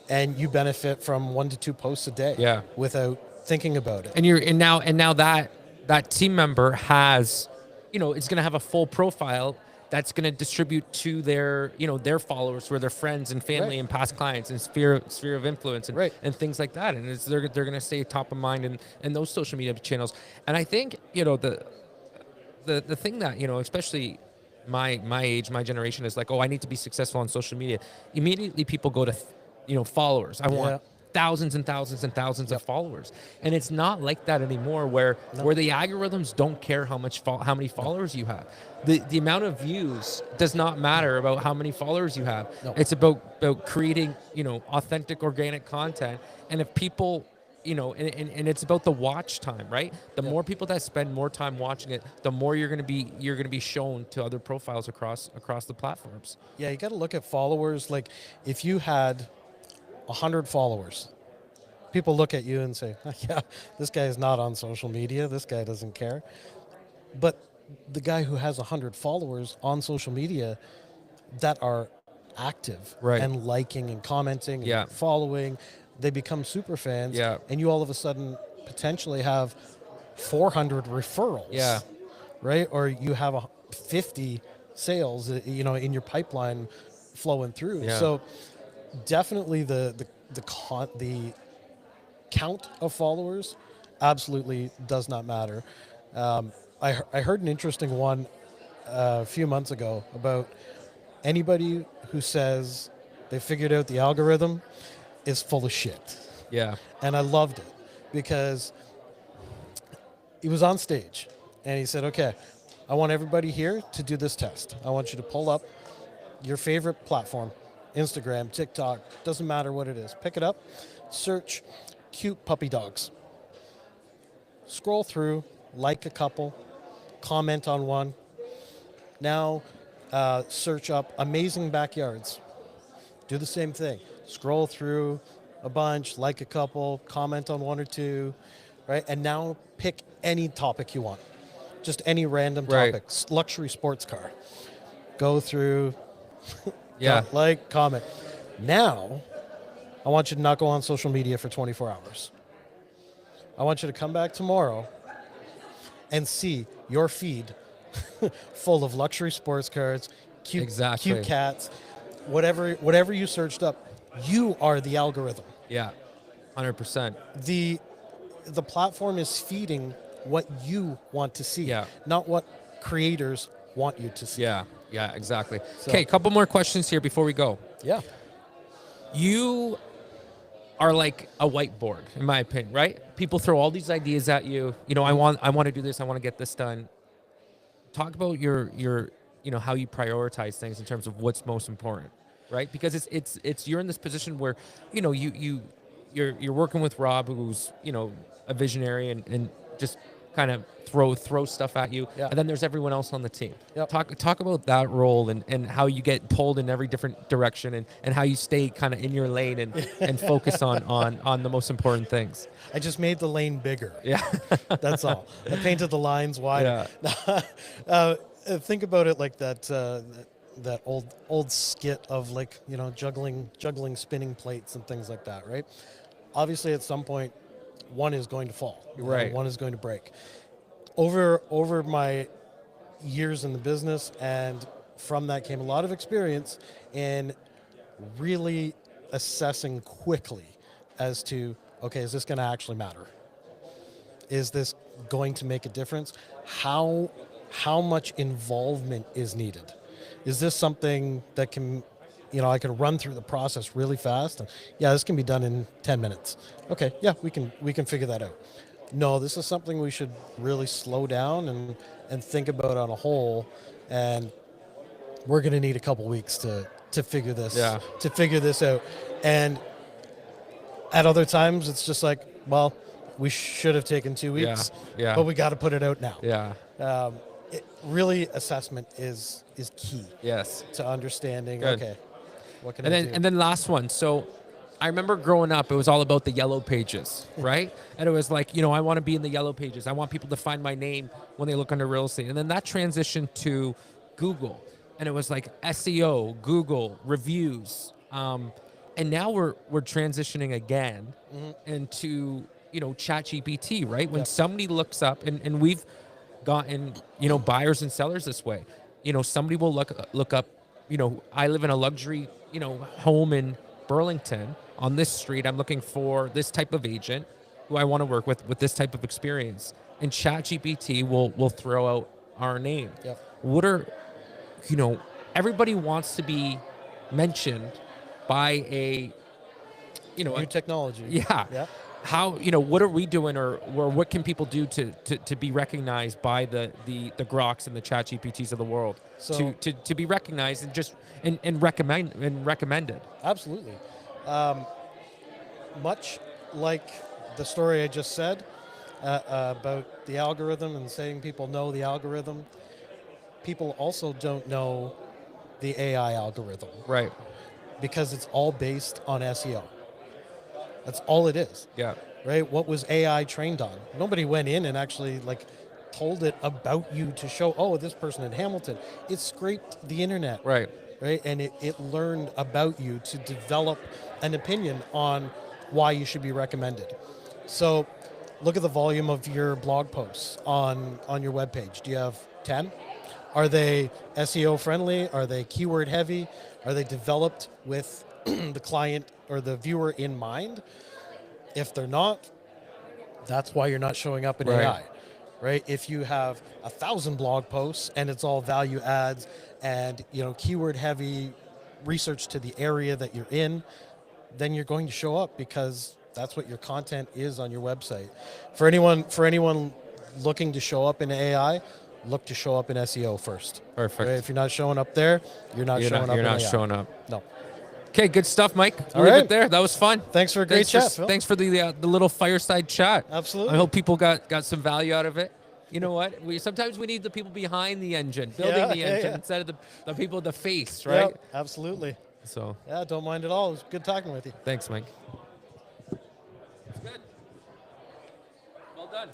and you benefit from 1 to 2 posts a day. Yeah. Without thinking about it. And now that team member has, it's going to have a full profile that's going to distribute to their followers, or their friends and family Right. and past clients and sphere of influence and, Right. and things like that. And they're going to stay top of mind in those social media channels. And I think, the thing that, especially my age, my generation is like, oh, I need to be successful on social media. Immediately people go to, followers. I want thousands and thousands and thousands of followers, and it's not like that anymore. Where the algorithms don't care how many followers you have. The amount of views does not matter about how many followers you have. No. It's about creating authentic, organic content. And if people and it's about the watch time, right? The more people that spend more time watching it, the more you're going to be shown to other profiles across the platforms. Yeah, you got to look at followers. Like if you had 100 followers, people look at you and say, yeah, this guy is not on social media. This guy doesn't care. But the guy who has 100 followers on social media that are active Right. and liking and commenting Yeah. and following, they become super fans. Yeah. And you all of a sudden potentially have 400 referrals. Yeah. Right? Or you have 50 sales, in your pipeline flowing through. Yeah. So definitely the count of followers absolutely does not matter. I heard an interesting one a few months ago about anybody who says they figured out the algorithm is full of shit. Yeah. And I loved it because he was on stage and he said, okay, I want everybody here to do this test. I want you to pull up your favorite platform, Instagram, TikTok, doesn't matter what it is. Pick it up, search cute puppy dogs. Scroll through, like a couple, comment on one. Now search up amazing backyards. Do the same thing. Scroll through a bunch, like a couple, comment on one or two, right? And now pick any topic you want. Just any random Right. topic. Luxury sports car. Go through, Yeah. like, comment. Now, I want you to not go on social media for 24 hours. I want you to come back tomorrow and see your feed full of luxury sports cars, Exactly. cute cats, whatever you searched up. You are the algorithm. Yeah. 100%. The platform is feeding what you want to see, Yeah. not what creators want you to see. Yeah. Yeah, exactly. So- Okay, a couple more questions here before we go. Yeah. You are like a whiteboard, in my opinion, right? People throw all these ideas at you. You know, I want to do this. I want to get this done. Talk about your how you prioritize things in terms of what's most important, right? Because it's you're in this position where you're working with Rob, who's a visionary and just kind of throw stuff at you, Yeah. and then there's everyone else on the team. Yep. Talk about that role and how you get pulled in every different direction and how you stay kind of in your lane and focus on the most important things. I just made the lane bigger. Yeah. That's all. I painted the lines wider. Think about it like that old skit of like juggling spinning plates and things like that, right? Obviously, at some point, one is going to fall. Right. One is going to break. Over my years in the business, and from that came a lot of experience in really assessing quickly as to, okay, is this going to actually matter? Is this going to make a difference? How much involvement is needed? Is this something that can, I can run through the process really fast? And, yeah, this can be done in 10 minutes. Okay, yeah, we can figure that out. No, this is something we should really slow down and think about on a whole, and we're going to need a couple weeks to figure this out. And at other times, it's just like, well, we should have taken 2 weeks, Yeah. but we got to put it out now. Yeah. Really, assessment is key Yes. to understanding. Good. Okay, what can And I then do? and then last one. So I remember growing up, it was all about the yellow pages, right? And it was like, I want to be in the yellow pages. I want people to find my name when they look under real estate. And then that transitioned to Google, and it was like SEO, Google reviews, and now we're transitioning again into ChatGPT, right? When Yep. somebody looks up, and we've gotten buyers and sellers this way. Somebody will look up. I live in a luxury home in Burlington on this street. I'm looking for this type of agent who I want to work with this type of experience. And ChatGPT will throw out our name. Yep. What are everybody wants to be mentioned by a New technology. yeah. How what are we doing, or what can people do to be recognized by the Groks and the ChatGPTs of the world, So- to be recognized and just and recommended? Absolutely. Much like the story I just said about the algorithm and saying people know the algorithm, people also don't know the AI algorithm Right. because it's all based on SEO. That's all it is, Yeah. right? What was AI trained on? Nobody went in and actually told it about you to show, oh, this person in Hamilton. It scraped the internet. Right. Right? And it learned about you to develop an opinion on why you should be recommended. So look at the volume of your blog posts on your webpage. Do you have 10? Are they SEO friendly? Are they keyword heavy? Are they developed with the client or the viewer in mind? If they're not, that's why you're not showing up in Right. AI. Right? If you have 1,000 blog posts and it's all value adds and keyword heavy research to the area that you're in, then you're going to show up because that's what your content is on your website. For anyone looking to show up in AI, look to show up in SEO first. Perfect. Right? If you're not showing up there, you're not showing up. You're in not AI. showing up. No. Okay, good stuff, Mike. All Leave right. it there. That was fun. Thanks for a great chat, Phil. Thanks for the little fireside chat. Absolutely. I hope people got some value out of it. You know what? Sometimes we need the people behind the engine, building the engine, instead of the people at the face, right? Yep, absolutely. So Yeah, don't mind at all. It was good talking with you. thanks, Mike. It's good. Well done.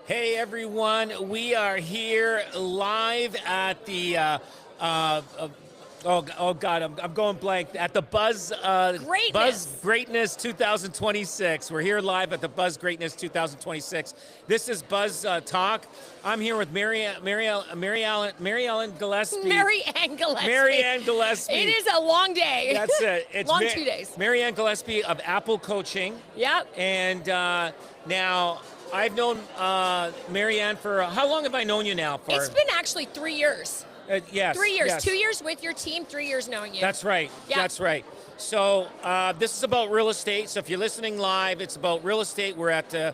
Hey everyone, we are here live at the oh god, I'm going blank at the Buzz Greatness 2026. We're here live at the Buzz Greatness 2026. This is Buzz Talk. I'm here with Mary Ellen Gillespie. Mary Ann Gillespie. Mary Ann Gillespie. It is a long day. That's it. It's long 2 days. Mary Ann Gillespie of Apple Coaching. Yep. And now I've known Mary Ann for how long have I known you now for? It's been actually 3 years. Yes. 3 years. Yes. 2 years with your team, 3 years knowing you. That's right. Yeah. That's right. So this is about real estate. So if you're listening live, it's about real estate. We're at the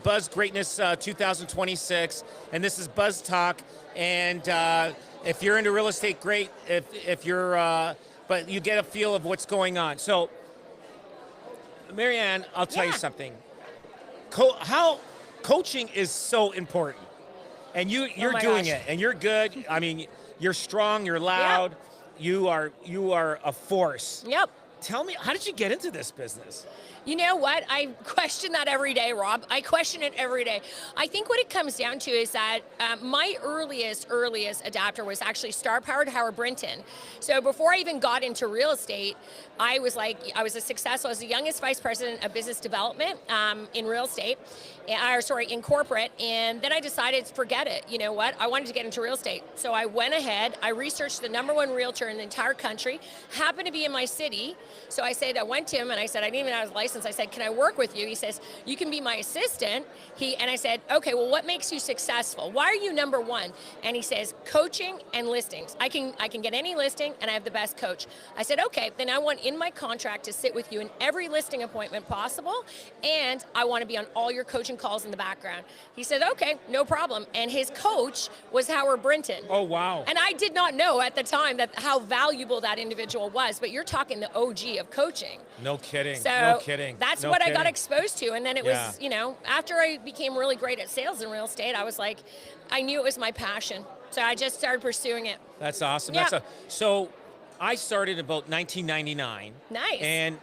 Buzz Greatness 2026, and this is Buzz Talk. And if you're into real estate, great. If you're, but you get a feel of what's going on. So, Mary Ann, I'll tell you Yeah. something. How coaching is so important, and you're my doing gosh. it, and you're good. I mean, you're strong. You're loud. You are a force. Yep. Tell me, how did you get into this business? You know what? I question that every day, Rob. I question it every day. I think what it comes down to is that my earliest adapter was actually Star Powered Howard Brinton. So before I even got into real estate, I was the youngest vice president of business development in real estate, in corporate. And then I decided, forget it. You know what? I wanted to get into real estate. So I went ahead, I researched the #1 realtor in the entire country, happened to be in my city. So I went to him and I said, I didn't even have a license. I said, can I work with you? He says, you can be my assistant. And I said, okay, well, what makes you successful? Why are you #1? And he says, coaching and listings. I can get any listing and I have the best coach. I said, okay, then I want in my contract to sit with you in every listing appointment possible. And I want to be on all your coaching calls in the background. He said, okay, no problem. And his coach was Howard Brinton. Oh, wow. And I did not know at the time how valuable that individual was, but you're talking the OG of coaching. No kidding. So no kidding. that's No what I got kidding. exposed to. And then it Yeah. was, after I became really great at sales in real estate, I was like, I knew it was my passion. So I just started pursuing it. That's awesome. Yeah. So I started about 1999. Nice. And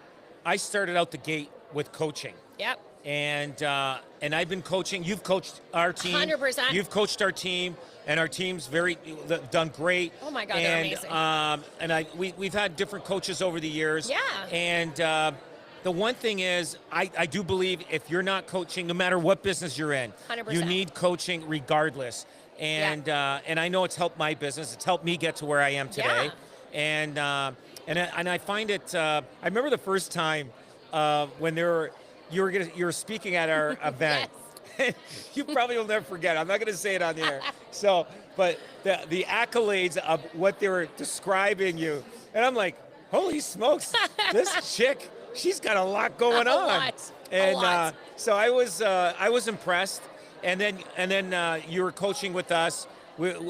I started out the gate with coaching. Yep. And I've been coaching. You've coached our team. 100%. You've coached our team, and our team's done great. Oh my God, they're amazing. And we've had different coaches over the years. Yeah. And the one thing is, I do believe if you're not coaching, no matter what business you're in, 100%. you need coaching regardless. And and I know it's helped my business. It's helped me get to where I am today. Yeah. And I find it. I remember the first time when you were speaking at our event. You probably will never forget. I'm not going to say it on the air. So, but the accolades of what they were describing you, and I'm like, holy smokes, this chick, she's got a lot going on. lot. And A lot. so I was impressed. And then you were coaching with us.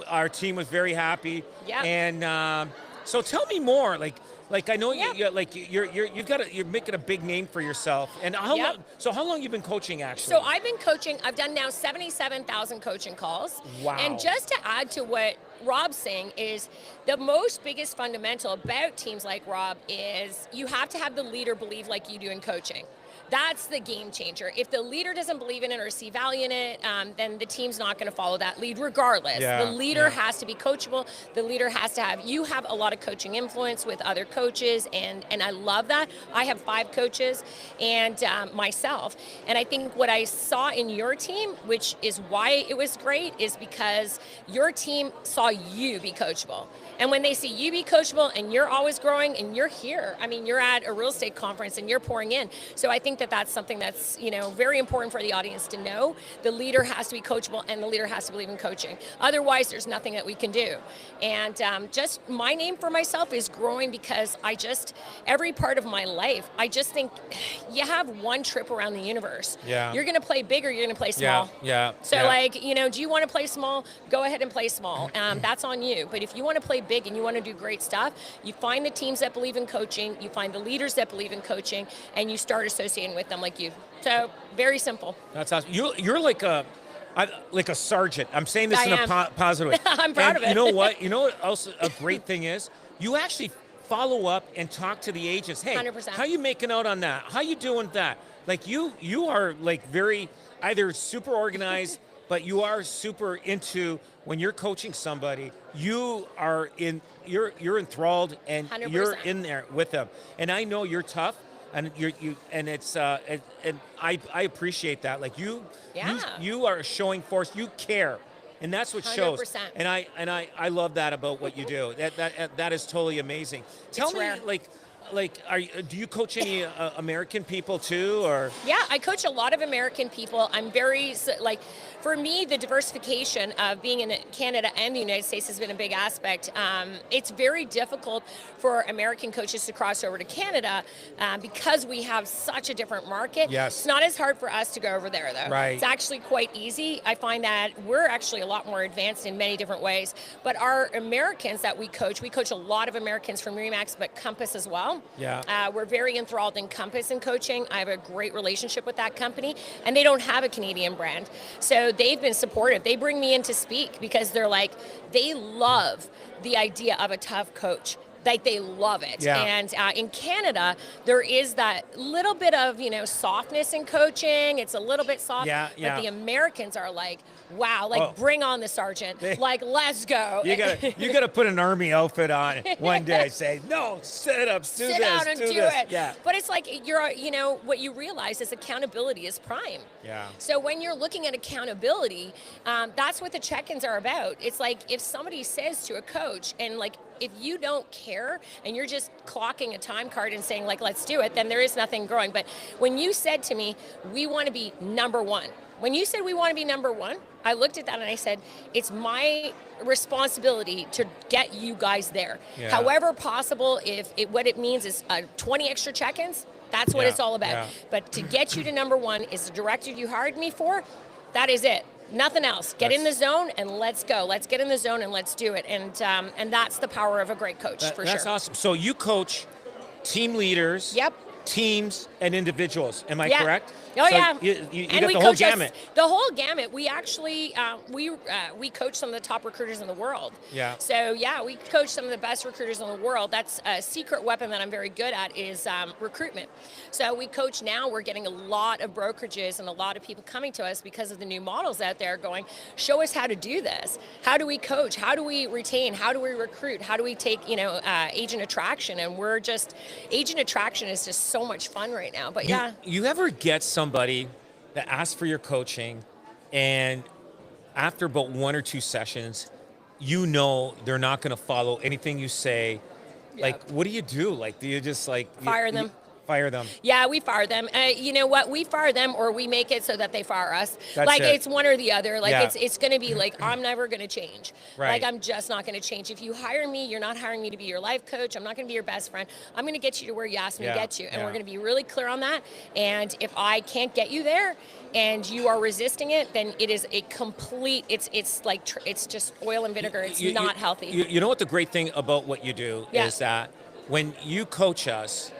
Our team was very happy. Yeah. And so tell me more. Like I know Yeah. you're making a big name for yourself. And how Yep. long? So how long you been coaching actually? So I've been coaching. I've done now 77,000 coaching calls. Wow. And just to add to what Rob's saying is the most biggest fundamental about teams like Rob is you have to have the leader believe like you do in coaching. That's the game changer. If the leader doesn't believe in it or see value in it, then the team's not going to follow that lead regardless. Yeah, The leader yeah. has to be coachable. The leader has to have a lot of coaching influence with other coaches, and I love that. I have 5 coaches and myself. And I think what I saw in your team, which is why it was great, is because your team saw you be coachable. And when they see you be coachable and you're always growing and you're here, I mean, you're at a real estate conference and you're pouring in. So I think that that's something that's, very important for the audience to know. The leader has to be coachable and the leader has to believe in coaching. Otherwise, there's nothing that we can do. And just my name for myself is growing because every part of my life, I just think you have one trip around the universe. Yeah. You're going to play big or you're going to play small. Yeah. So yeah. do you want to play small? Go ahead and play small. That's on you. But if you want to play big and you want to do great stuff, you find the teams that believe in coaching, you find the leaders that believe in coaching, and you start associating with them like you. So very simple. That's awesome. You're like a sergeant. I'm saying this I in a am. positive way. I'm proud of it. You know what? You know what also a great thing is? You actually follow up and talk to the agents. Hey, 100%. how you making out on that? How you doing with that? Like you are like very either super organized but you are super into when you're coaching somebody. You're enthralled and you're 100%. in there with them. And I know you're tough, and I appreciate that. Like you are a showing force. You care. And that's what shows. 100%. And I love that about what you do. That is totally amazing. Tell me, rare. do you coach any American people too, or? Yeah, I coach a lot of American people. I'm very, for me, the diversification of being in Canada and the United States has been a big aspect. It's very difficult for American coaches to cross over to Canada because we have such a different market. Yes. It's not as hard for us to go over there, though. Right. It's actually quite easy. I find that we're actually a lot more advanced in many different ways. But our Americans that we coach a lot of Americans from Remax, but Compass as well. Yeah. We're very enthralled in Compass and coaching. I have a great relationship with that company, and they don't have a Canadian brand. So they've been supportive. They bring me in to speak because they love the idea of a tough coach. Like, they love it. Yeah. And in Canada, there is that little bit of, softness in coaching. It's a little bit soft. Yeah, yeah. But the Americans are like, wow, Oh. bring on the sergeant. Let's go. You gotta put an army outfit on one day. Say no, sit up, Sit down and do this. it. Yeah. But it's like what you realize is accountability is prime. Yeah. So when you're looking at accountability, that's what the check-ins are about. It's like if somebody says to a coach, and if you don't care and you're just clocking a time card and saying let's do it, then there is nothing growing. But when you said to me, we want to be number one. When you said we want to be number one, I looked at that and I said, it's my responsibility to get you guys there. Yeah. However possible, what it means is 20 extra check-ins, that's what Yeah, it's all about. yeah. But to get you to number one is the directive you hired me for. That is it. Nothing else. Get in the zone and let's go. Let's get in the zone and let's do it. And that's the power of a great coach, for That's sure. awesome. So you coach team leaders. Yep. Teams and individuals. Am I Yeah. correct? Oh, So yeah. You And got we the whole coach gamut. the whole gamut. We actually we coach some of the top recruiters in the world. Yeah. So yeah, we coach some of the best recruiters in the world. That's a secret weapon that I'm very good at is recruitment. So we coach now. We're getting a lot of brokerages and a lot of people coming to us because of the new models out there going, show us how to do this. How do we coach? How do we retain? How do we recruit? How do we take agent attraction? And agent attraction is just so much fun right now. But yeah. You ever get somebody that asks for your coaching, and after about 1 or 2 sessions, they're not going to follow anything you say? Like, what do you do? Like, do you just Fire them. Fire them. Yeah, we fire them. You know what? We fire them, or we make it so that they fire us. That's it. It's one or the other. Yeah. It's going to be I'm never going to change. Right. I'm just not going to change. If you hire me, you're not hiring me to be your life coach. I'm not going to be your best friend. I'm going to get you to where you asked me to get you, and we're going to be really clear on that. And if I can't get you there, and you are resisting it, then it is a complete. It's just oil and vinegar. It's not healthy. You know what the great thing about what you do Yeah. is that when you coach us,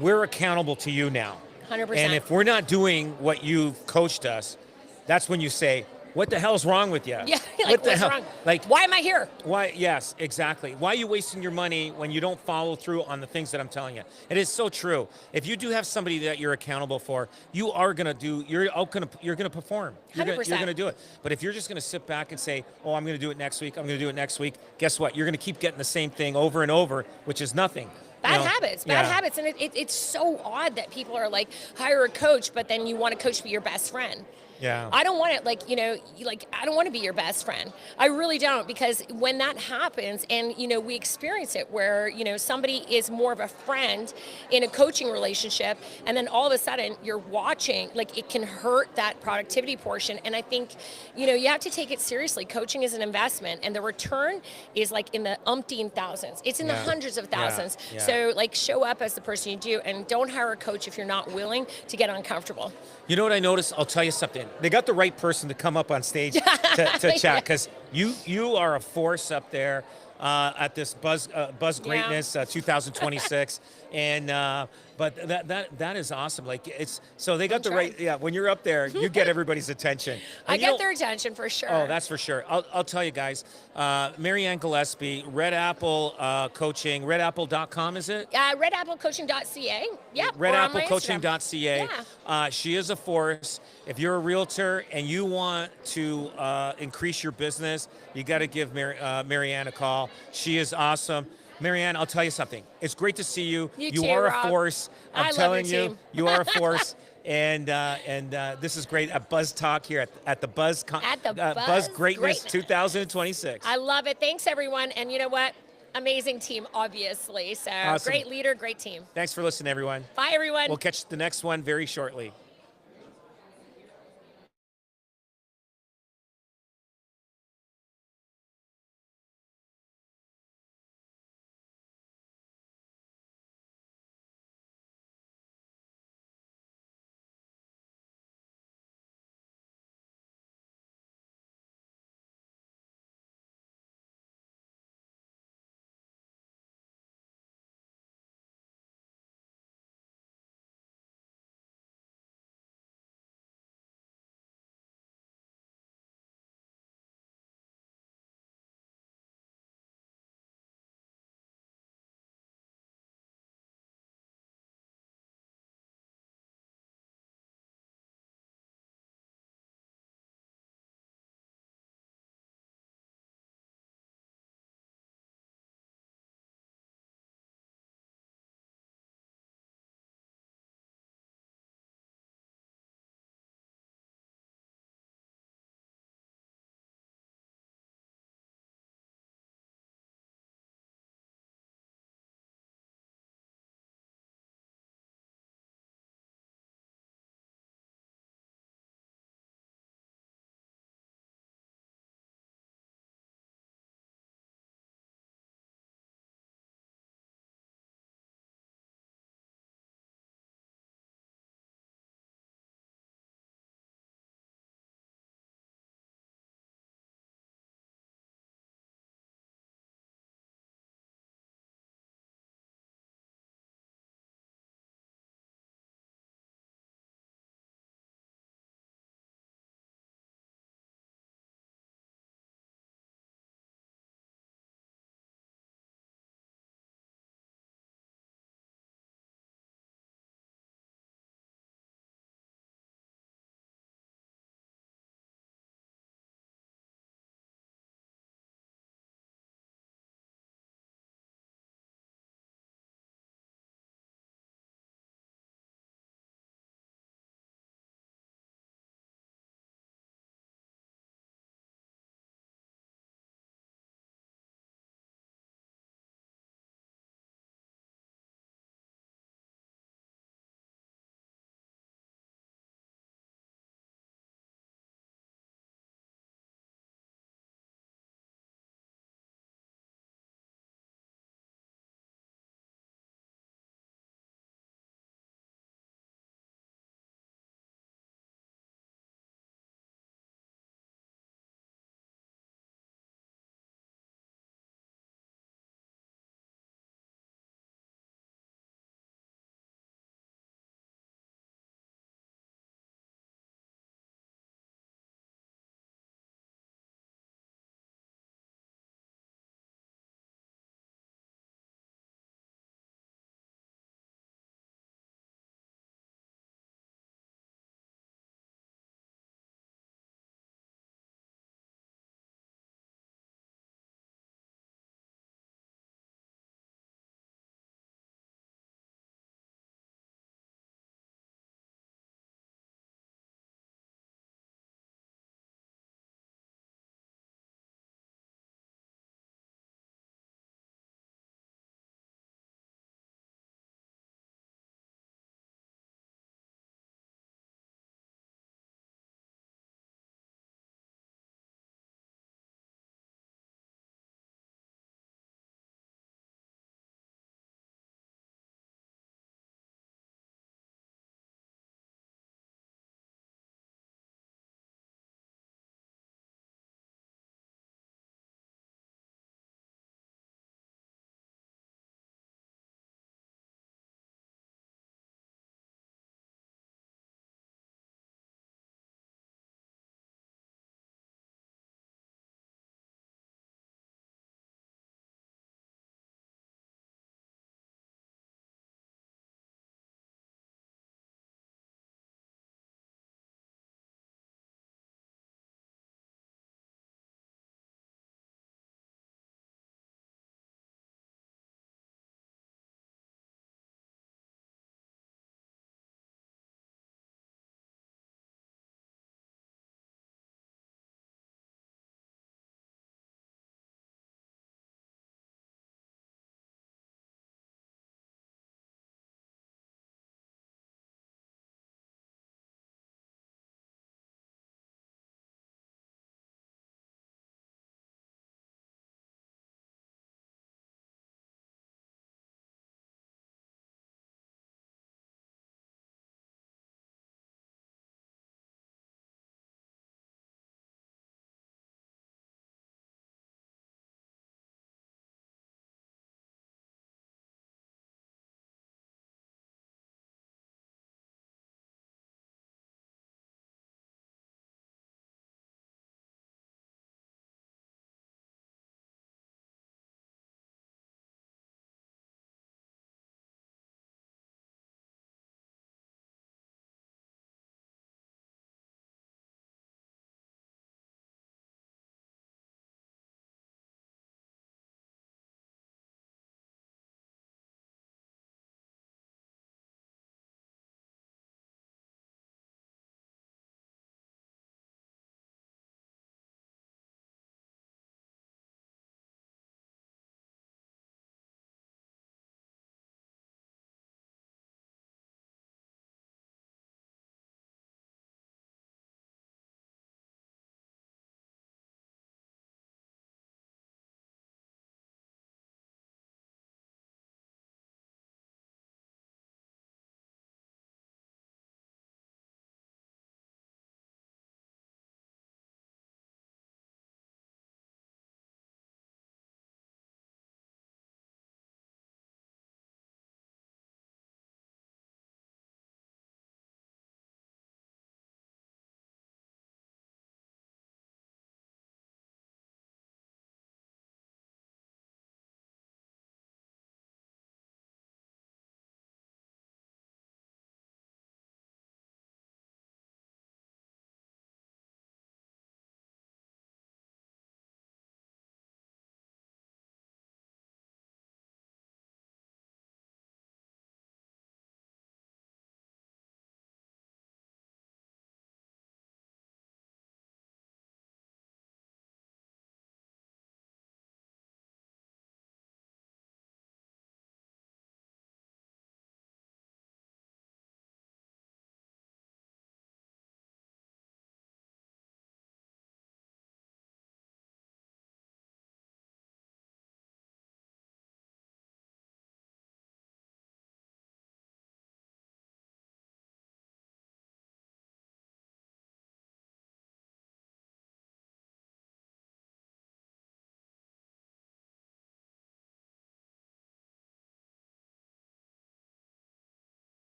we're accountable to you now. 100%. And if we're not doing what you've coached us, that's when you say, what the hell's wrong with you? Yeah, what the what's hell? wrong? Like, Why am I here? why? Yes, exactly. Why are you wasting your money when you don't follow through on the things that I'm telling you? It is so true. If you do have somebody that you're accountable for, you are gonna you're gonna perform. You're 100%. gonna do it. But if you're just gonna sit back and say, oh, I'm gonna do it next week, I'm gonna do it next week, guess what? You're gonna keep getting the same thing over and over, which is nothing. Bad habits. And it's so odd that people are like, hire a coach, but then you want a coach to be your best friend. Yeah. I don't want it I don't want to be your best friend. I really don't, because when that happens and, we experience it where, somebody is more of a friend in a coaching relationship, and then all of a sudden you're watching, it can hurt that productivity portion. And I think, you have to take it seriously. Coaching is an investment, and the return is in the umpteen thousands. It's in the hundreds of thousands. Yeah. So show up as the person you do, and don't hire a coach if you're not willing to get uncomfortable. You know what I noticed? I'll tell you something. They got the right person to come up on stage to chat, because You are a force up there at this Buzz Greatness 2026, and but that is awesome. Like it's so they got the right. Yeah, when you're up there, you get everybody's attention. I And you get know- their attention for sure. Oh, that's for sure. I'll tell you guys, Marianne Gillespie, Red Apple Coaching, redapple.com, is it? Redapplecoaching.ca. Yep. or on my Instagram. Redapplecoaching.ca. Yeah. She is a force. If you're a realtor and you want to increase your business, you got to give Marianne a call. She is awesome. Marianne, I'll tell you something. It's great to see you. You You too, are Rob. a force. I I'm love telling your you, team. you are a force. And this is great at Buzz Talk here at the Buzz At the Buzz Buzz Greatness Greatness. 2026. I love it. Thanks, everyone. And you know what? Amazing team, obviously. So Awesome. great leader, great team. Thanks for listening, everyone. Bye, everyone. We'll catch the next one very shortly.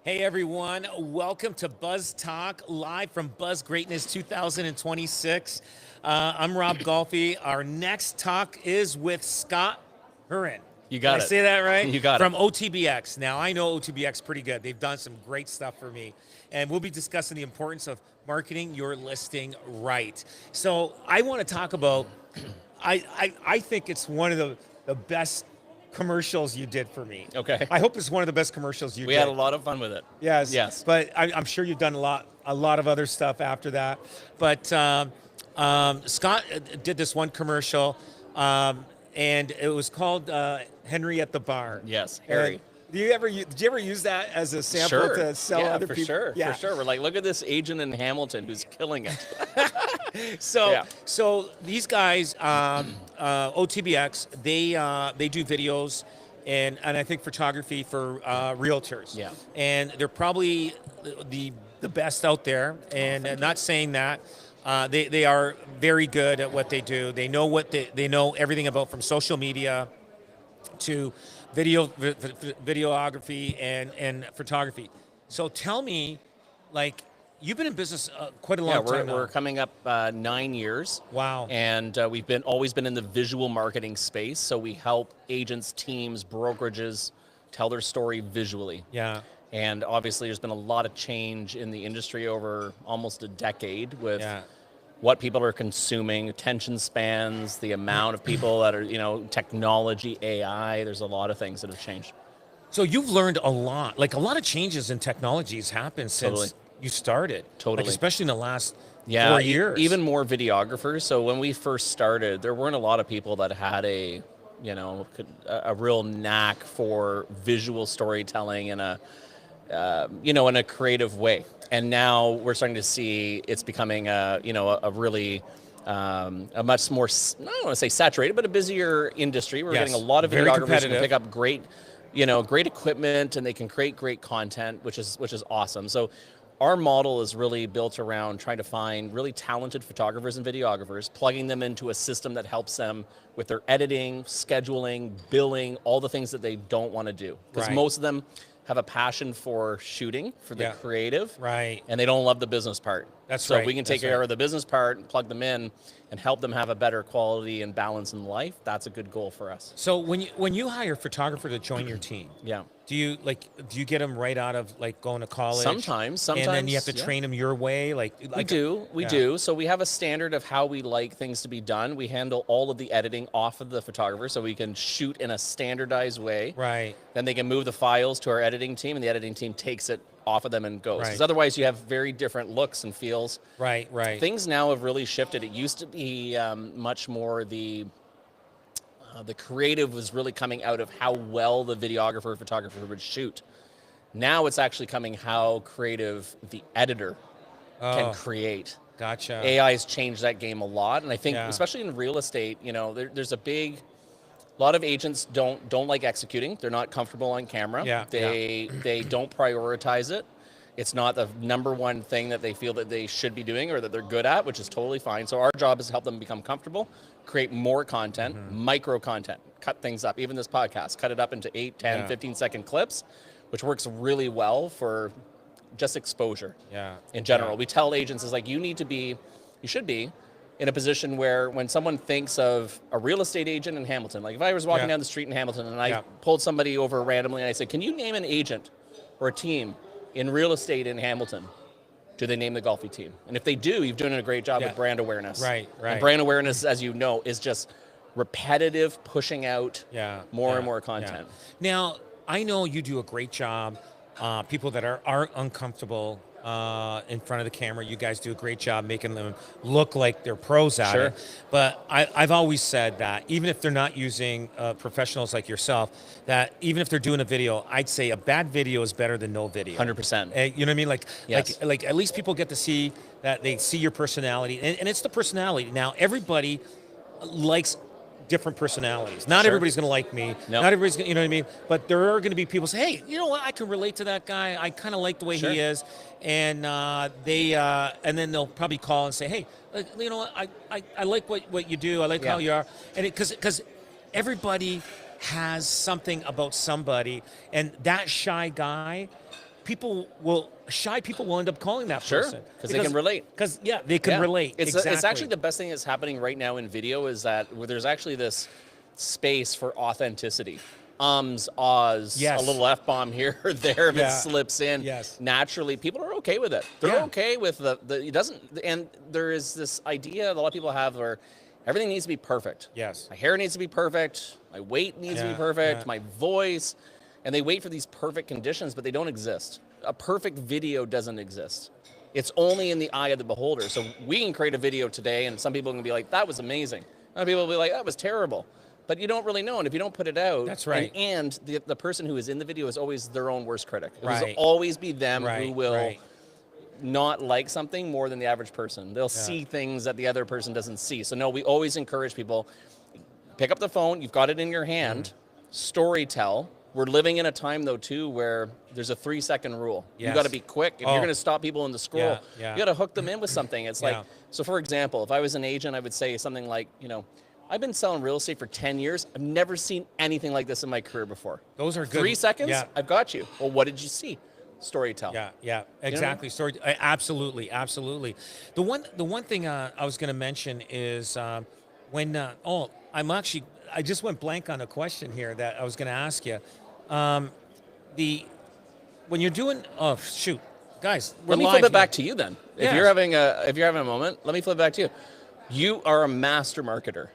Hey everyone, welcome to Buzz Talk, live from Buzz Greatness 2026. I'm Rob Golfi. Our next talk is with Scott Huron. You got Did it. I say that right? You got From it. OTBX. Now, I know OTBX pretty good. They've done some great stuff for me. And we'll be discussing the importance of marketing your listing right. So I want to talk about, I think it's one of the best commercials you did for me. Okay. I hope it's one of the best commercials you We did. had a lot of fun with it. Yes. Yes. But I'm sure you've done a lot of other stuff after that. But Scott did this one commercial, and it was called Henry at the Bar. Yes, Harry. And did you ever use that as a sample Sure. to sell yeah, other for people? sure. For sure. We're like, look at this agent in Hamilton who's killing it. So, Yeah. so these guys, OTBX, they do videos and I think photography for realtors. Yeah. And they're probably the best out there. And not saying that. They are very good at what they do. They know they know everything about, from social media to videography and photography. So tell me, like, you've been in business quite a long time now. We're coming up 9 years. Wow. And we've always been in the visual marketing space. So we help agents, teams, brokerages tell their story visually. Yeah. And obviously, there's been a lot of change in the industry over almost a decade with Yeah. what people are consuming, attention spans, the amount of people that are, technology, AI. There's a lot of things that have changed. So you've learned a lot. Like, a lot of changes in technologies happened since Totally. you started. Totally. Like, especially in the last 4 Yeah, years. even more videographers. So when we first started, there weren't a lot of people that had a real knack for visual storytelling in a creative way. And now we're starting to see it's becoming a really a much more, I don't want to say saturated, but a busier industry. We're Yes. getting a lot of Very videographers who can competitive. pick up great equipment, and they can create great content, which is awesome. So our model is really built around trying to find really talented photographers and videographers, plugging them into a system that helps them with their editing, scheduling, billing, all the things that they don't want to do. Because Right. most of them have a passion for shooting, for the Yeah. creative, Right. and they don't love the business part. That's so right. if we can take That's care right. of the business part and plug them in and help them have a better quality and balance in life, that's a good goal for us. So when you hire a photographer to join your team, Yeah. do you get them right out of, like, going to college? Sometimes, And then you have to yeah. train them your way? We Yeah. do. So we have a standard of how we like things to be done. We handle all of the editing off of the photographer, so we can shoot in a standardized way. Right. Then they can move the files to our editing team, and the editing team takes it off of them and goes. Right. Because otherwise, you have very different looks and feels. Right. Things now have really shifted. It used to be much more the creative was really coming out of how well the videographer or photographer would shoot. Now it's actually coming how creative the editor can create. Gotcha. AI has changed that game a lot, and I think Yeah. especially in real estate, there's a lot of agents don't like executing. They're not comfortable on camera. Yeah, They don't prioritize it. It's not the number one thing that they feel that they should be doing or that they're good at, which is totally fine. So our job is to help them become comfortable, create more content, micro content, cut things up. Even this podcast, cut it up into 8, 10, Yeah. 15-second clips, which works really well for just exposure Yeah. in general. Yeah. We tell agents is like, you should be in a position where when someone thinks of a real estate agent in Hamilton, like if I was walking Yeah. down the street in Hamilton and I Yeah. pulled somebody over randomly and I said, can you name an agent or a team in real estate in Hamilton? Do they name the Golfi team? And if they do, you've done a great job Yeah. with brand awareness. Right. And brand awareness, as you know, is just repetitive pushing out more and more content. Now, I know you do a great job. People that are uncomfortable in front of the camera, you guys do a great job making them look like they're pros at Sure. it. But I've always said that even if they're not using professionals like yourself, that even if they're doing a video, I'd say a bad video is better than no video. 100%. You know what I mean? Like, Yes. like at least people get to see that, they see your personality, and it's the personality. Now, everybody likes different personalities. Not Sure. everybody's going to like me. No. Not everybody's going to, you know what I mean? But there are going to be people say, hey, you know what? I can relate to that guy. I kind of like the way Sure. he is. And and then they'll probably call and say, hey, you know what? I like what you do. I like how you are. And because everybody has something about somebody, and that shy guy shy people will end up calling that Sure, person 'cause they can relate. Because they can relate. It's exactly. actually the best thing that's happening right now in video is that where there's actually this space for authenticity. Ahs, Yes. a little F-bomb here or there if Yeah. it slips in. Yes. Naturally, people are okay with it. They're Yeah. okay with it doesn't, and there is this idea that a lot of people have where everything needs to be perfect. Yes. My hair needs to be perfect, my weight needs to be Yeah, perfect, yeah. my voice, and they wait for these perfect conditions, but they don't exist. A perfect video doesn't exist. It's only in the eye of the beholder. So we can create a video today, and some people can be like, that was amazing. Other people will be like, that was terrible. But you don't really know, and if you don't put it out, That's right. And the person who is in the video is always their own worst critic. It Right. will always be them who Right, will right. not like something more than the average person. They'll see things that the other person doesn't see. So no, we always encourage people, pick up the phone, you've got it in your hand, story tell. We're living in a time though too where there's a 3-second rule. You Yes. got to be quick. If Oh. you're going to stop people in the scroll, Yeah, yeah. you got to hook them in with something. It's like, Yeah. so for example, if I was an agent, I would say something like, I've been selling real estate for 10 years. I've never seen anything like this in my career before. Those are good. 3 seconds, Yeah. I've got you. Well, what did you see? Story tell. Yeah, exactly. Story, absolutely. The one thing I was going to mention is when I just went blank on a question here that I was going to ask you. When you're doing, oh shoot, guys, we're Let me live flip it here. back to you then. Yes. If you're having a moment, let me flip it back to you. You are a master marketer.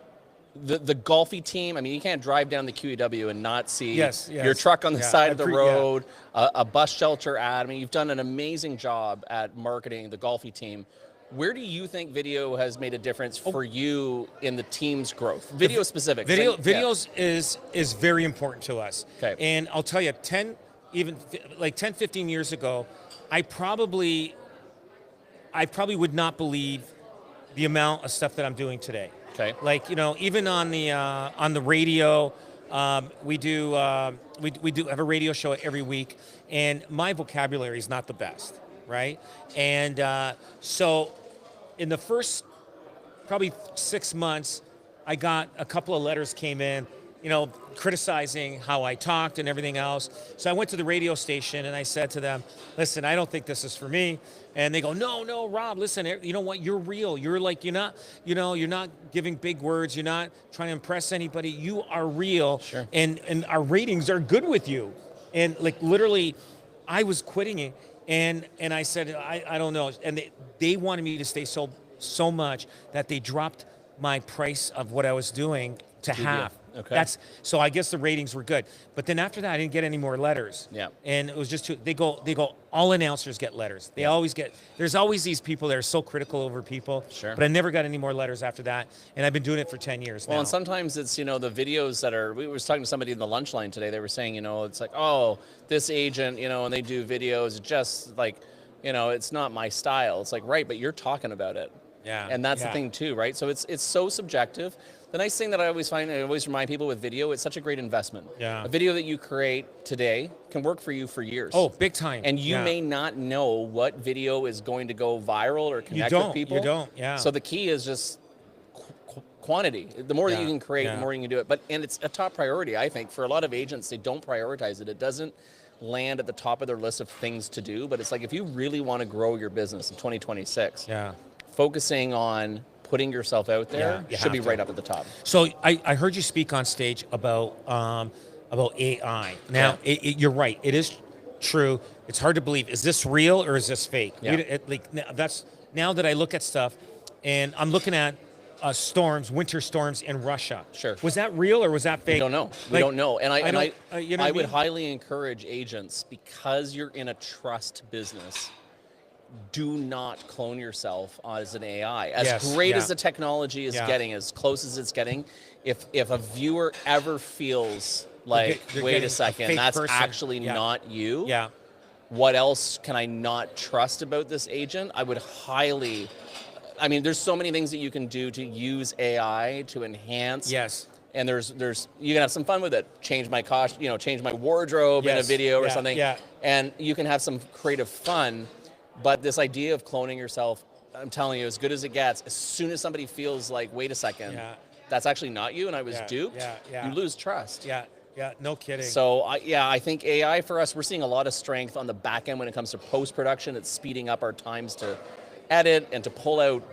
The golfy team, I mean, you can't drive down the QEW and not see Yes, your yes. truck on the Yeah, side of the yeah. road, a bus shelter ad. I mean, you've done an amazing job at marketing the golfy team. Where do you think video has made a difference for you in the team's growth? Video specific. Videos is very important to us. Okay. And I'll tell you, 10, 15 years ago, I probably would not believe the amount of stuff that I'm doing today. Okay. Like, even on the radio, we do have a radio show every week, and my vocabulary is not the best, right? And so in the first probably 6 months, I got a couple of letters came in, criticizing how I talked and everything else. So I went to the radio station and I said to them, listen, I don't think this is for me. And they go, no, Rob, listen, you know what? You're real. You're not giving big words. You're not trying to impress anybody. You are real. Sure. And our ratings are good with you. And like literally, I was quitting it. And I said, I don't know. And they wanted me to stay so much that they dropped my price of what I was doing to half. Okay. So I guess the ratings were good. But then after that, I didn't get any more letters. Yeah. And it was just they go, all announcers get letters. They always get, there's always these people that are so critical over people. Sure. But I never got any more letters after that. And I've been doing it for 10 years Well, now. and sometimes it's, the videos that are, we was talking to somebody in the lunch line today, they were saying, it's like, oh, this agent, and they do videos just like, it's not my style. It's like, right, but you're talking about it. Yeah. And that's Yeah. the thing too, right? So it's so subjective. The nice thing that I always find, I always remind people with video, it's such a great investment. Yeah. A video that you create today can work for you for years. Oh, big time. And you Yeah. may not know what video is going to go viral or connect don't, with people. you don't, yeah. So the key is just quantity. The more that Yeah, you can create, yeah. the more you can do it. And it's a top priority, I think. For a lot of agents, they don't prioritize it. It doesn't land at the top of their list of things to do. But it's like, if you really want to grow your business in 2026, Yeah. focusing on putting yourself out there Yeah, you should be have to. right up at the top. So I heard you speak on stage about AI. Now, you're right. It is true. It's hard to believe. Is this real or is this fake? Yeah. That's now that I look at stuff, and I'm looking at winter storms in Russia. Sure. Was that real or was that fake? We don't know. We Like, don't know. And I don't- you know what I I would mean? highly encourage agents, because you're in a trust business, do not clone yourself as an AI. As Yes, great yeah. as the technology is Yeah. getting, as close as it's getting, if a viewer ever feels like, they're wait getting a a second, fake that's person. actually Yeah. not you. Yeah. What else can I not trust about this agent? I would highly, there's so many things that you can do to use AI to enhance. Yes. And there's you can have some fun with it. Change my change my wardrobe in a Yes. video or Yeah, something. yeah. And you can have some creative fun. But this idea of cloning yourself, I'm telling you, as good as it gets, as soon as somebody feels like, wait a second, Yeah. that's actually not you and I was Yeah, duped, yeah, yeah. you lose trust. Yeah. Yeah, no kidding. So I think AI for us, we're seeing a lot of strength on the back end when it comes to post-production. It's speeding up our times to edit and to pull out,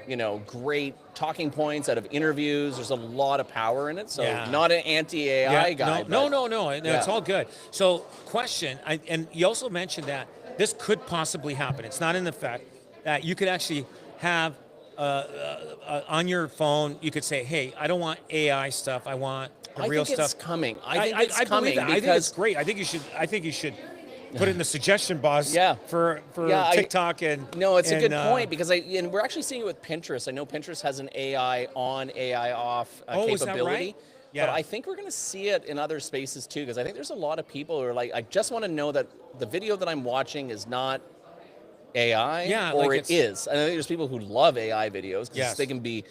great talking points out of interviews. There's a lot of power in it. So Yeah. not an anti-AI guy. No, but no. It's all good. So, question, and you also mentioned that this could possibly happen. It's not in effect that you could actually have on your phone. You could say, "Hey, I don't want AI stuff. I want the I real think stuff." it's coming. I think it's coming believe that. I think it's because great. I think you should put it in the suggestion box. Yeah. For Yeah, TikTok and no, it's a good and, point because and we're actually seeing it with Pinterest. I know Pinterest has an AI on, AI off Oh, is that capability. right? Yeah. But I think we're going to see it in other spaces too, because I think there's a lot of people who are like, I just want to know that the video that I'm watching is not AI, Yeah, or like it is. And I think there's people who love AI videos because Yes. they can be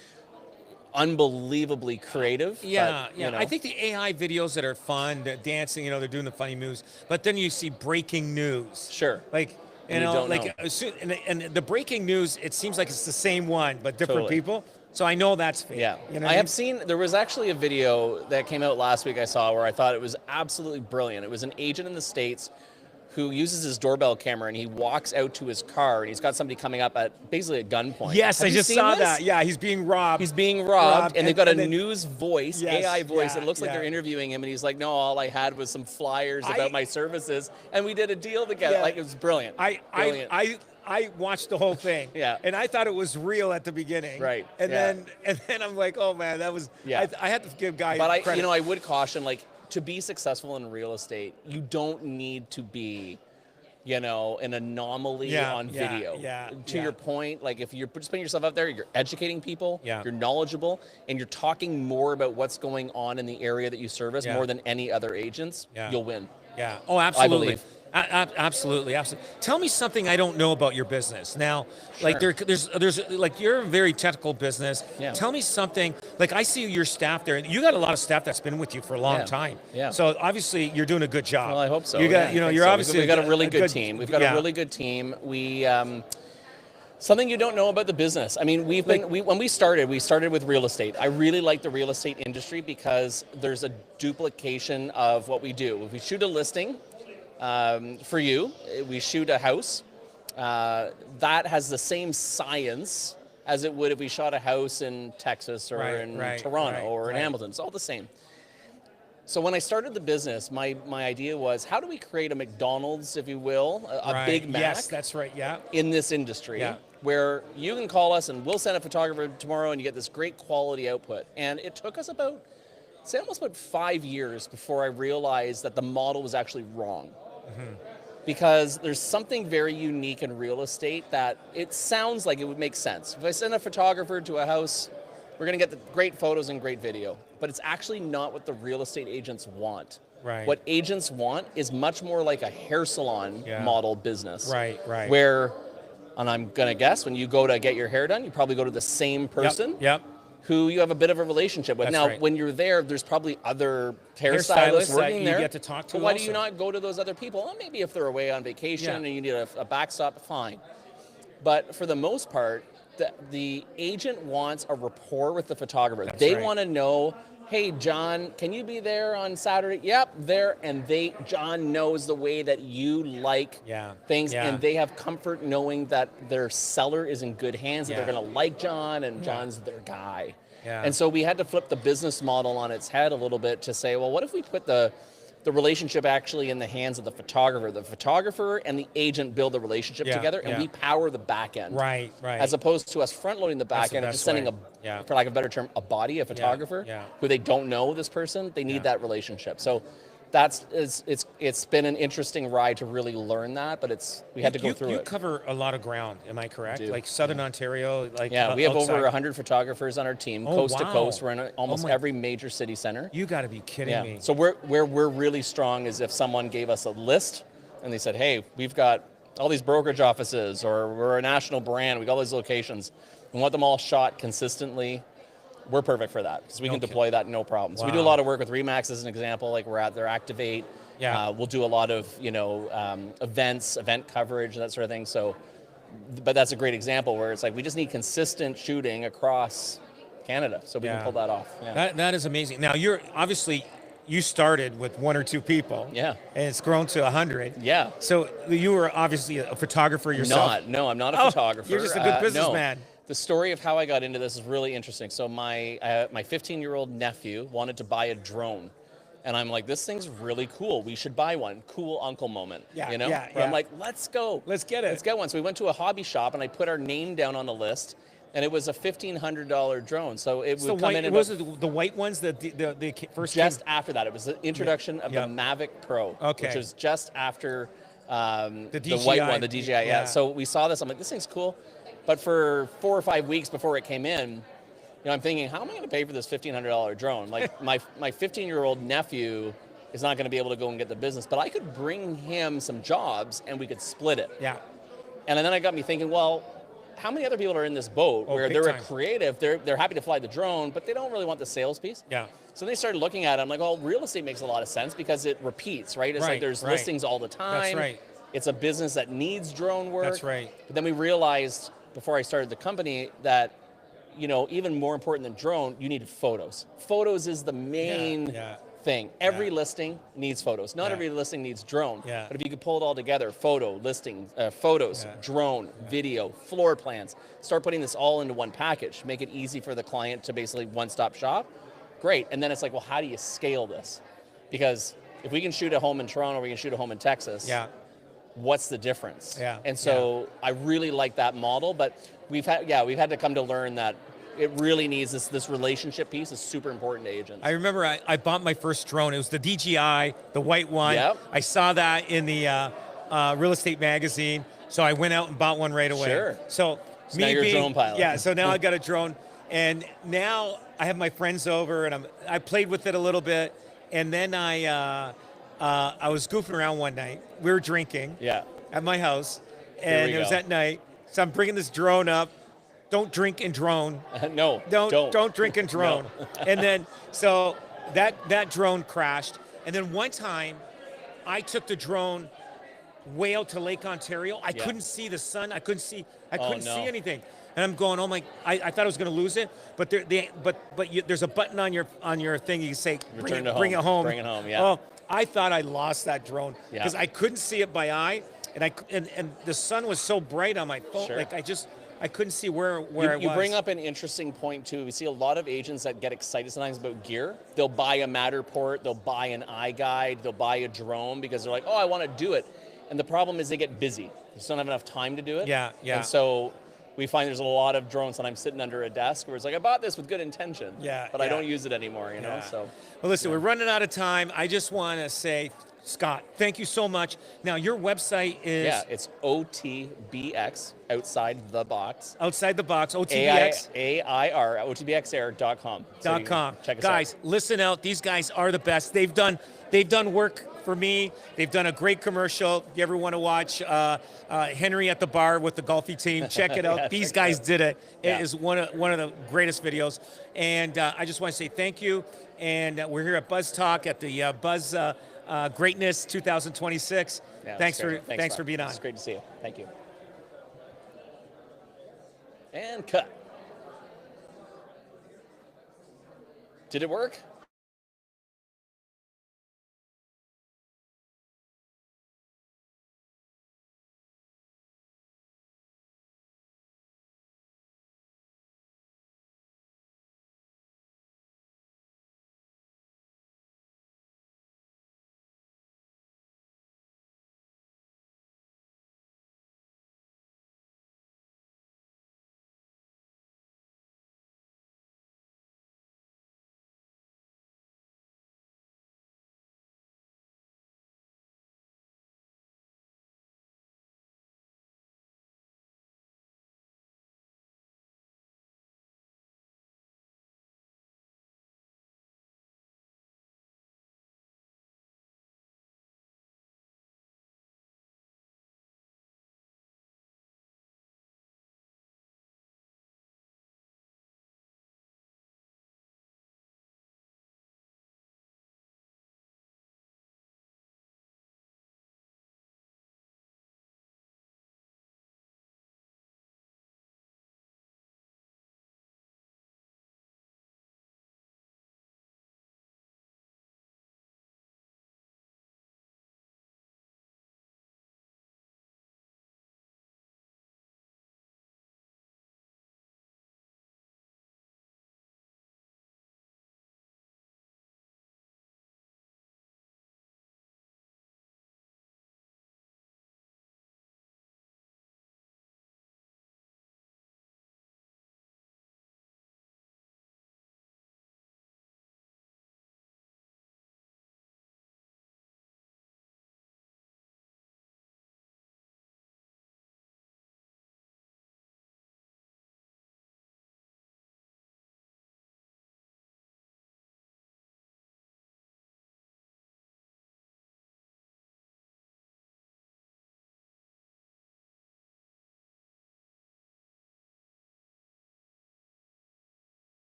unbelievably creative. Yeah, but, yeah. you know, I think the AI videos that are fun, the dancing, they're doing the funny moves. But then you see breaking news. Sure. Like, And you don't know. and the breaking news, it seems like it's the same one, but different Totally. people. So I know that's fake. Yeah, You know I what have seen, there was actually a video that came out last week I saw where I thought it was absolutely brilliant. It was an agent in the States who uses his doorbell camera and he walks out to his car and he's got somebody coming up at basically a gunpoint. Yes, Have I you just seen saw this? that. Yeah, he's being robbed. He's being robbed, and they've got a then- news voice, Yes, AI voice. yeah, It looks like yeah. they're interviewing him, and he's like, "No, all I had was some flyers about my services, and we did a deal together." Yeah. Like, it was brilliant. Brilliant. I watched the whole thing. Yeah. And I thought it was real at the beginning. Right, And yeah. then I'm like, oh man, that was. Yeah. I had to give guys But credit. I would caution, like, to be successful in real estate, you don't need to be, an anomaly Yeah, on yeah, video. yeah, To yeah. your point, like, if you're just putting yourself out there, you're educating people, Yeah. you're knowledgeable, and you're talking more about what's going on in the area that you service Yeah. more than any other agents, Yeah. you'll win. Yeah. Oh, absolutely. believe. Absolutely. Tell me something I don't know about your business. Now, like there's like you're a very technical business. Yeah. Tell me something. Like I see your staff there. You got a lot of staff that's been with you for a long Yeah. time. Yeah. So obviously you're doing a good job. Well, I hope so. You got, yeah, I think you're so. obviously We've got a really good team. We've got yeah. a really good team. We something you don't know about the business. I mean, when we started with real estate. I really like the real estate industry because there's a duplication of what we do. If we shoot a listing for you, we shoot a house. That has the same science as it would if we shot a house in Texas or in Toronto or in Hamilton. It's all the same. So when I started the business, my idea was, how do we create a McDonald's, if you will, a Big Mac Yes, that's right. Yeah. in this industry, Yeah. where you can call us and we'll send a photographer tomorrow and you get this great quality output. And it took us almost about 5 years before I realized that the model was actually wrong. Because there's something very unique in real estate that it sounds like it would make sense. If I send a photographer to a house, we're going to get the great photos and great video. But it's actually not what the real estate agents want. Right. What agents want is much more like a hair salon model business. Right. Where, and I'm going to guess, when you go to get your hair done, you probably go to the same person Yep. who you have a bit of a relationship with. That's Now, right. when you're there, there's probably other Hairstylists hairstylists that working you there. get to talk to But why do also. you not go to those other people? Well, maybe if they're away on vacation Yeah. and you need a backstop, fine. But for the most part, the agent wants a rapport with the photographer. That's They right. want to know, hey, John, can you be there on Saturday? Yep, there. And John knows the way that you like things, Yeah. and they have comfort knowing that their seller is in good hands, that Yeah. they're going to like John, and John's their guy. Yeah. And so we had to flip the business model on its head a little bit to say, well, what if we put the relationship actually in the hands of the photographer? The photographer and the agent build the relationship Yeah, together, and yeah. we power the back end. Right. As opposed to us front loading the back the end and best just sending way. for lack of a better term, a body, a photographer yeah. who they don't know this person. They need Yeah. that relationship. So it's been an interesting ride to really learn that, but we had to go through You it. cover a lot of ground. Am I correct? do, Like Southern Ontario. Like Yeah, we have outside. over 100 photographers on our team, Oh, coast to wow. coast. We're in almost my- every major city center. You got to be kidding Yeah. me. So where we're really strong is if someone gave us a list and they said, hey, we've got all these brokerage offices, or we're a national brand, we got all these locations, we want them all shot consistently. We're perfect for that because we can deploy that no problem. So we do a Wow. lot of work with Remax as an example. Like we're at their Activate. Yeah. We'll do a lot of events, event coverage, and that sort of thing. So, but that's a great example where it's like we just need consistent shooting across Canada, so we can pull that off. Yeah. That is amazing. Now you're obviously you started with 1 or 2 people. Yeah. And it's grown to 100. Yeah. So you were obviously a photographer yourself. No, I'm not a Oh, photographer. you're just a good No. businessman. The story of how I got into this is really interesting. So my 15-year-old nephew wanted to buy a drone. And I'm like, this thing's really cool. We should buy one. Cool uncle moment. Yeah, you know? yeah, Where I'm yeah. like, let's go. Let's get it. Let's get one. So we went to a hobby shop and I put our name down on the list. And it was a $1,500 drone. So it So would come in was about it the white ones, the first just came- after that. It was the introduction of Yeah. the Mavic Pro, Okay. which was just after the DJI. white one, the DJI. Yeah. Yeah. So we saw this. I'm like, this thing's cool. But for 4 or 5 weeks before it came in, I'm thinking, how am I going to pay for this $1,500 drone? Like my 15-year-old nephew is not going to be able to go and get the business, but I could bring him some jobs and we could split it. Yeah. And then it got me thinking, well, how many other people are in this boat Oh, where big they're time. a creative, they're happy to fly the drone, but they don't really want the sales piece? Yeah. So they started looking at it. I'm like, well, real estate makes a lot of sense because it repeats, right? It's Right, like there's right. listings all the time. That's right. It's a business that needs drone work. That's right. But then we realized before I started the company that, even more important than drone, you need photos. Photos is the main yeah. thing. Every Yeah. listing needs photos. Not Yeah. every listing needs drone. Yeah. But if you could pull it all together, photos, Yeah. drone, video, floor plans, start putting this all into one package, make it easy for the client to basically one-stop shop, great. And then it's like, well, how do you scale this? Because if we can shoot a home in Toronto, we can shoot a home in Texas. Yeah. What's the difference? Yeah, And so I really like that model, but we've had to come to learn that it really needs this relationship piece is super important to agents. I remember I bought my first drone. It was the DJI, the white one. Yep. I saw that in the real estate magazine, so I went out and bought one right away. Sure. So now you're a drone pilot. Yeah. So now I got a drone, and now I have my friends over, and I played with it a little bit, and then I was goofing around one night. We were drinking. Yeah. At my house, we and it was go. at night. So I'm bringing this drone up. Don't drink and drone. No. Don't drink and drone. And then so that drone crashed. And then one time, I took the drone way out to Lake Ontario. I Yeah. couldn't see the sun. I couldn't see no. anything. And I'm going, oh my! I thought I was going to lose it, but there's a button on your thing. You can say Return to bring it home. home. Bring it home, yeah. Oh, I thought I lost that drone Yeah. because I couldn't see it by eye, and the sun was so bright on my phone. Sure. Like I couldn't see where I was. You bring up an interesting point too. We see a lot of agents that get excited sometimes about gear. They'll buy a Matterport, they'll buy an iGuide, they'll buy a drone because they're like, oh, I want to do it. And the problem is they get busy. They just don't have enough time to do it. Yeah, yeah. And so we find there's a lot of drones that I'm sitting under a desk where it's like, I bought this with good intention. Yeah, But I yeah. don't use it anymore, you know? Yeah. So Well, listen, we're running out of time. I just want to say, Scott, thank you so much. Now, your website is yeah, it's OTBX, outside the box. outside the box, OTBX. AIR, OTBXair.com. So you can .com. check us Guys, out. listen out. These guys are the best. They've done work for me. They've done a great commercial. If you ever want to watch Henry at the bar with the golfy team, check it out. Yeah, These check it guys out. did it. Yeah. It is one of the greatest videos. And I just want to say thank you. And we're here at Buzz Talk at the Buzz Greatness 2026. Yeah, thanks it's great. for Rob. being on. It's great to see you. Thank you. And cut. Did it work?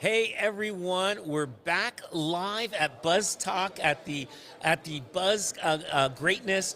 Hey everyone, we're back live at Buzz Talk at the Buzz Greatness